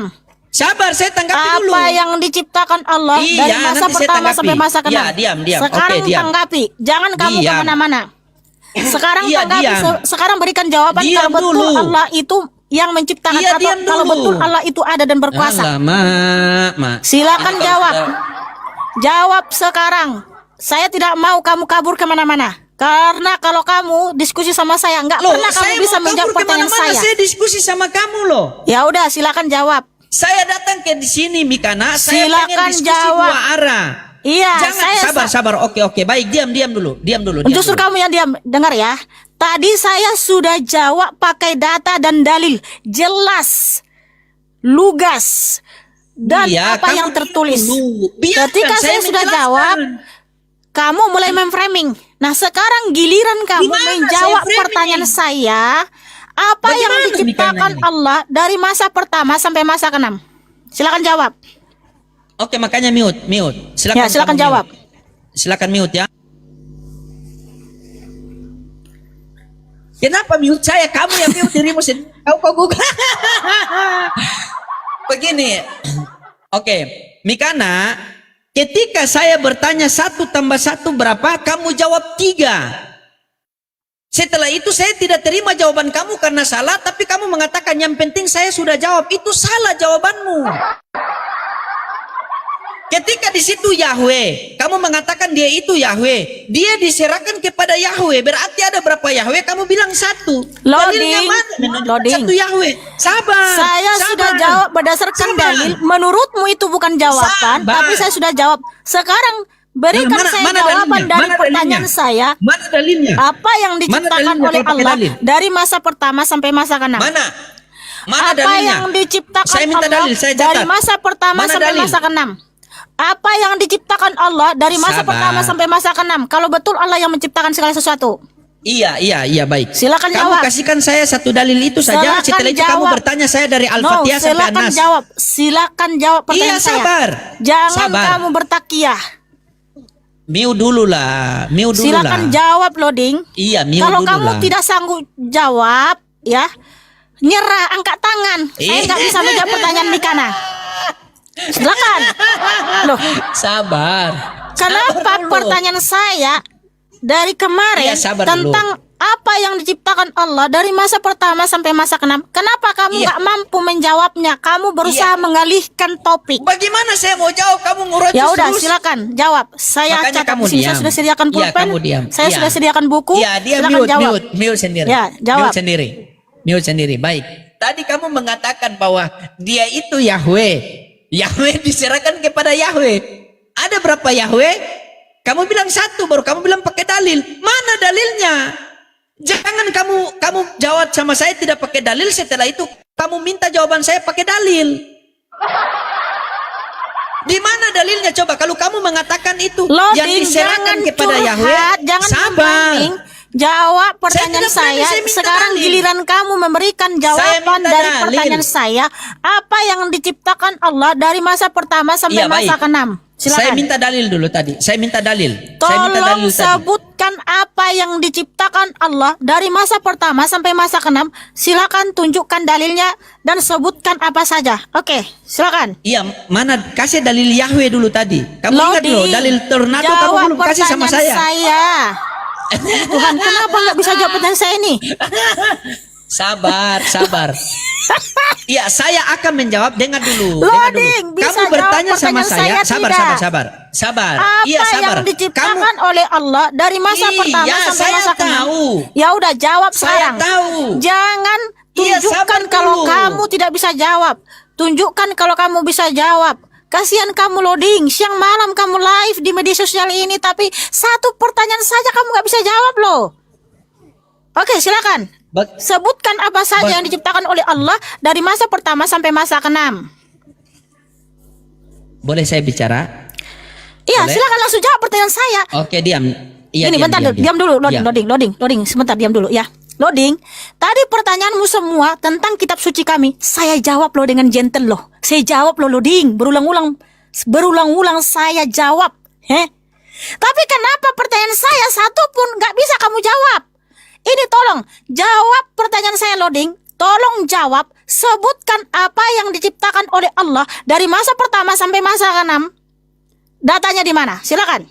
Sabar, saya tanggapi dulu. Apa yang diciptakan Allah Iya, dari masa nanti saya pertama tanggapi. sampai masa ke-6? Ya, diam. Sekarang Oke, diam. tanggapi. Jangan kamu Diam. kemana-mana. Sekarang Iya, tanggapi. diam. Sekarang berikan jawaban Diam kalau betul dulu. Allah itu yang menciptakan Iya, atau diam kalau dulu. betul Allah itu ada dan berkuasa. Alamak. Silakan jawab. Jawab sekarang. Saya tidak mau kamu kabur kemana-mana. Karena kalau kamu diskusi sama saya, nggak Loh, pernah kamu saya bisa mau menjawab kabur pertanyaan kemana-mana, saya. saya diskusi sama kamu loh. Ya udah, silakan jawab. Saya datang ke di sini Mikana, saya Silakan pengen diskusi jawab. dua arah. Iya, Jangan sabar. Oke. Baik, diam dulu. Diam Justru dulu. kamu yang diam. Dengar ya. Tadi saya sudah jawab pakai data dan dalil. Jelas. Lugas. Dan Iya, apa kamu yang tertulis. dulu. Biarkan Ketika saya sudah menjelaskan. jawab, kamu mulai memframing. Nah, sekarang giliran kamu Gimana menjawab saya framing? pertanyaan saya. Apa yang Bagaimana diciptakan Mikana ini? Allah dari masa pertama sampai masa ke-6? Silakan jawab. Oke, makanya mute. Silakan. Ya, silakan kamu jawab. mute. Silakan mute ya. Kenapa mute saya? Kamu yang mute dirimu sendiri. Kau Google. Begini. Oke, Mikana, ketika saya bertanya 1 tambah 1 berapa, kamu jawab 3. Setelah itu saya tidak terima jawaban kamu karena salah, tapi kamu mengatakan yang penting saya sudah jawab. Itu salah jawabanmu. Ketika di situ Yahweh, kamu mengatakan dia itu Yahweh, dia diserahkan kepada Yahweh. Berarti ada berapa Yahweh? Kamu bilang 1. Dalilnya mana? Menunjukkan Loading. 1 Yahweh. Sabar. Saya sudah jawab berdasarkan dalil. Menurutmu itu bukan jawaban, Sabar. tapi saya sudah jawab. Sekarang berikan saya mana jawaban dalilnya? dari Mana pertanyaan dalilnya? saya. Mana dalilnya? Apa yang diciptakan dalilnya oleh kalau pakai Allah dalil? dari masa pertama sampai masa ke-6? Mana? Mana Apa dalilnya? yang diciptakan Saya minta Allah dalil, saya dari catat. masa pertama Mana sampai dalil? masa ke-6? Apa yang diciptakan Allah dari masa Sabar. pertama sampai masa ke-6? Kalau betul Allah yang menciptakan segala sesuatu. Iya, baik. Silakan Kamu jawab. kasihkan saya satu dalil itu saja. Silakan Setelah itu kamu jawab. bertanya saya dari Al-Fatihah sampai silakan An-Nas. jawab. Silakan jawab pertanyaan Iya, sabar. saya. Jangan Sabar. kamu bertakiyah. Mute dulu lah. Silakan jawab loading. Iya, mute Kalau dulu kamu lah. tidak sanggup jawab, ya nyerah, angkat tangan. Saya nggak bisa menjawab pertanyaan Nikana. Silakan. Loh, Sabar. kenapa dulu. pertanyaan saya dari kemarin Iya, sabar dulu. tentang apa yang diciptakan Allah dari masa pertama sampai masa ke-6? Kenapa kamu Iya. nggak mampu menjawabnya? Kamu berusaha Iya. mengalihkan topik. Bagaimana saya mau jawab? Kamu ngurus Ya udah, terus. silakan jawab. Saya Makanya catat kamu di sini. Saya diam. sudah sediakan Iya, pulpen. kamu diam. Saya Iya. sudah sediakan buku. Iya, dia Silakan jawab. mute sendiri. Ya, jawab. Mute sendiri. Baik. Tadi kamu mengatakan bahwa dia itu Yahweh. Yahweh diserahkan kepada Yahweh. Ada berapa Yahweh? Kamu bilang satu, baru kamu bilang pakai dalil. Mana dalilnya? Jangan kamu jawab sama saya tidak pakai dalil. Setelah itu kamu minta jawaban saya pakai dalil. Di mana dalilnya coba? Kalau kamu mengatakan itu yang Loading, diserahkan jangan kepada curhat, Yahweh, jangan sabar. membanding. Jawab pertanyaan tidak berani, saya. saya minta Sekarang dalil. giliran kamu memberikan jawaban minta dari dalil. pertanyaan saya. Apa yang diciptakan Allah dari masa pertama sampai Iya, masa baik. ke-6? Saya Silakan. minta dalil dulu tadi. Saya minta dalil. Tolong tadi. sebutkan apa yang diciptakan Allah dari masa pertama sampai masa ke-6. Silakan tunjukkan dalilnya dan sebutkan apa saja. Oke, silakan. Iya, mana kasih dalil Yahweh dulu tadi. Kamu ingat Loading. loh, dalil tornado kamu Jawab belum kasih sama pertanyaan saya. Tuhan, kenapa nggak bisa jawab pertanyaan saya ini? Sabar. Iya, saya akan menjawab. Dengar dulu. Loading, bisa Kamu bertanya jawab sama pertanyaan saya. saya tidak. Sabar. Apa Iya, sabar. yang diciptakan oleh Allah dari masa Iya, pertama sampai saya masa ke-6? tahu. Ya udah jawab Saya sekarang. tahu. Jangan Iya, tunjukkan sabar kalau dulu. kamu tidak bisa jawab. Tunjukkan kalau kamu bisa jawab. Kasihan kamu loading, siang malam kamu live di media sosial ini, tapi satu pertanyaan saja kamu nggak bisa jawab loh. Oke, silakan. Sebutkan apa saja yang diciptakan oleh Allah dari masa pertama sampai masa ke-6. Boleh saya bicara? Iya, Boleh? silakan langsung jawab pertanyaan saya. Oke, diam. Iya, Ini bentar, diam dulu, loading, sebentar, diam dulu ya. Loading, tadi pertanyaanmu semua tentang kitab suci kami, saya jawab loh dengan gentle loh. Saya jawab loh loading, berulang-ulang saya jawab. Tapi kenapa pertanyaan saya satu pun nggak bisa kamu jawab? Ini tolong jawab pertanyaan saya loading. Tolong jawab, sebutkan apa yang diciptakan oleh Allah dari masa pertama sampai masa ke-6. Datanya di mana? Silakan.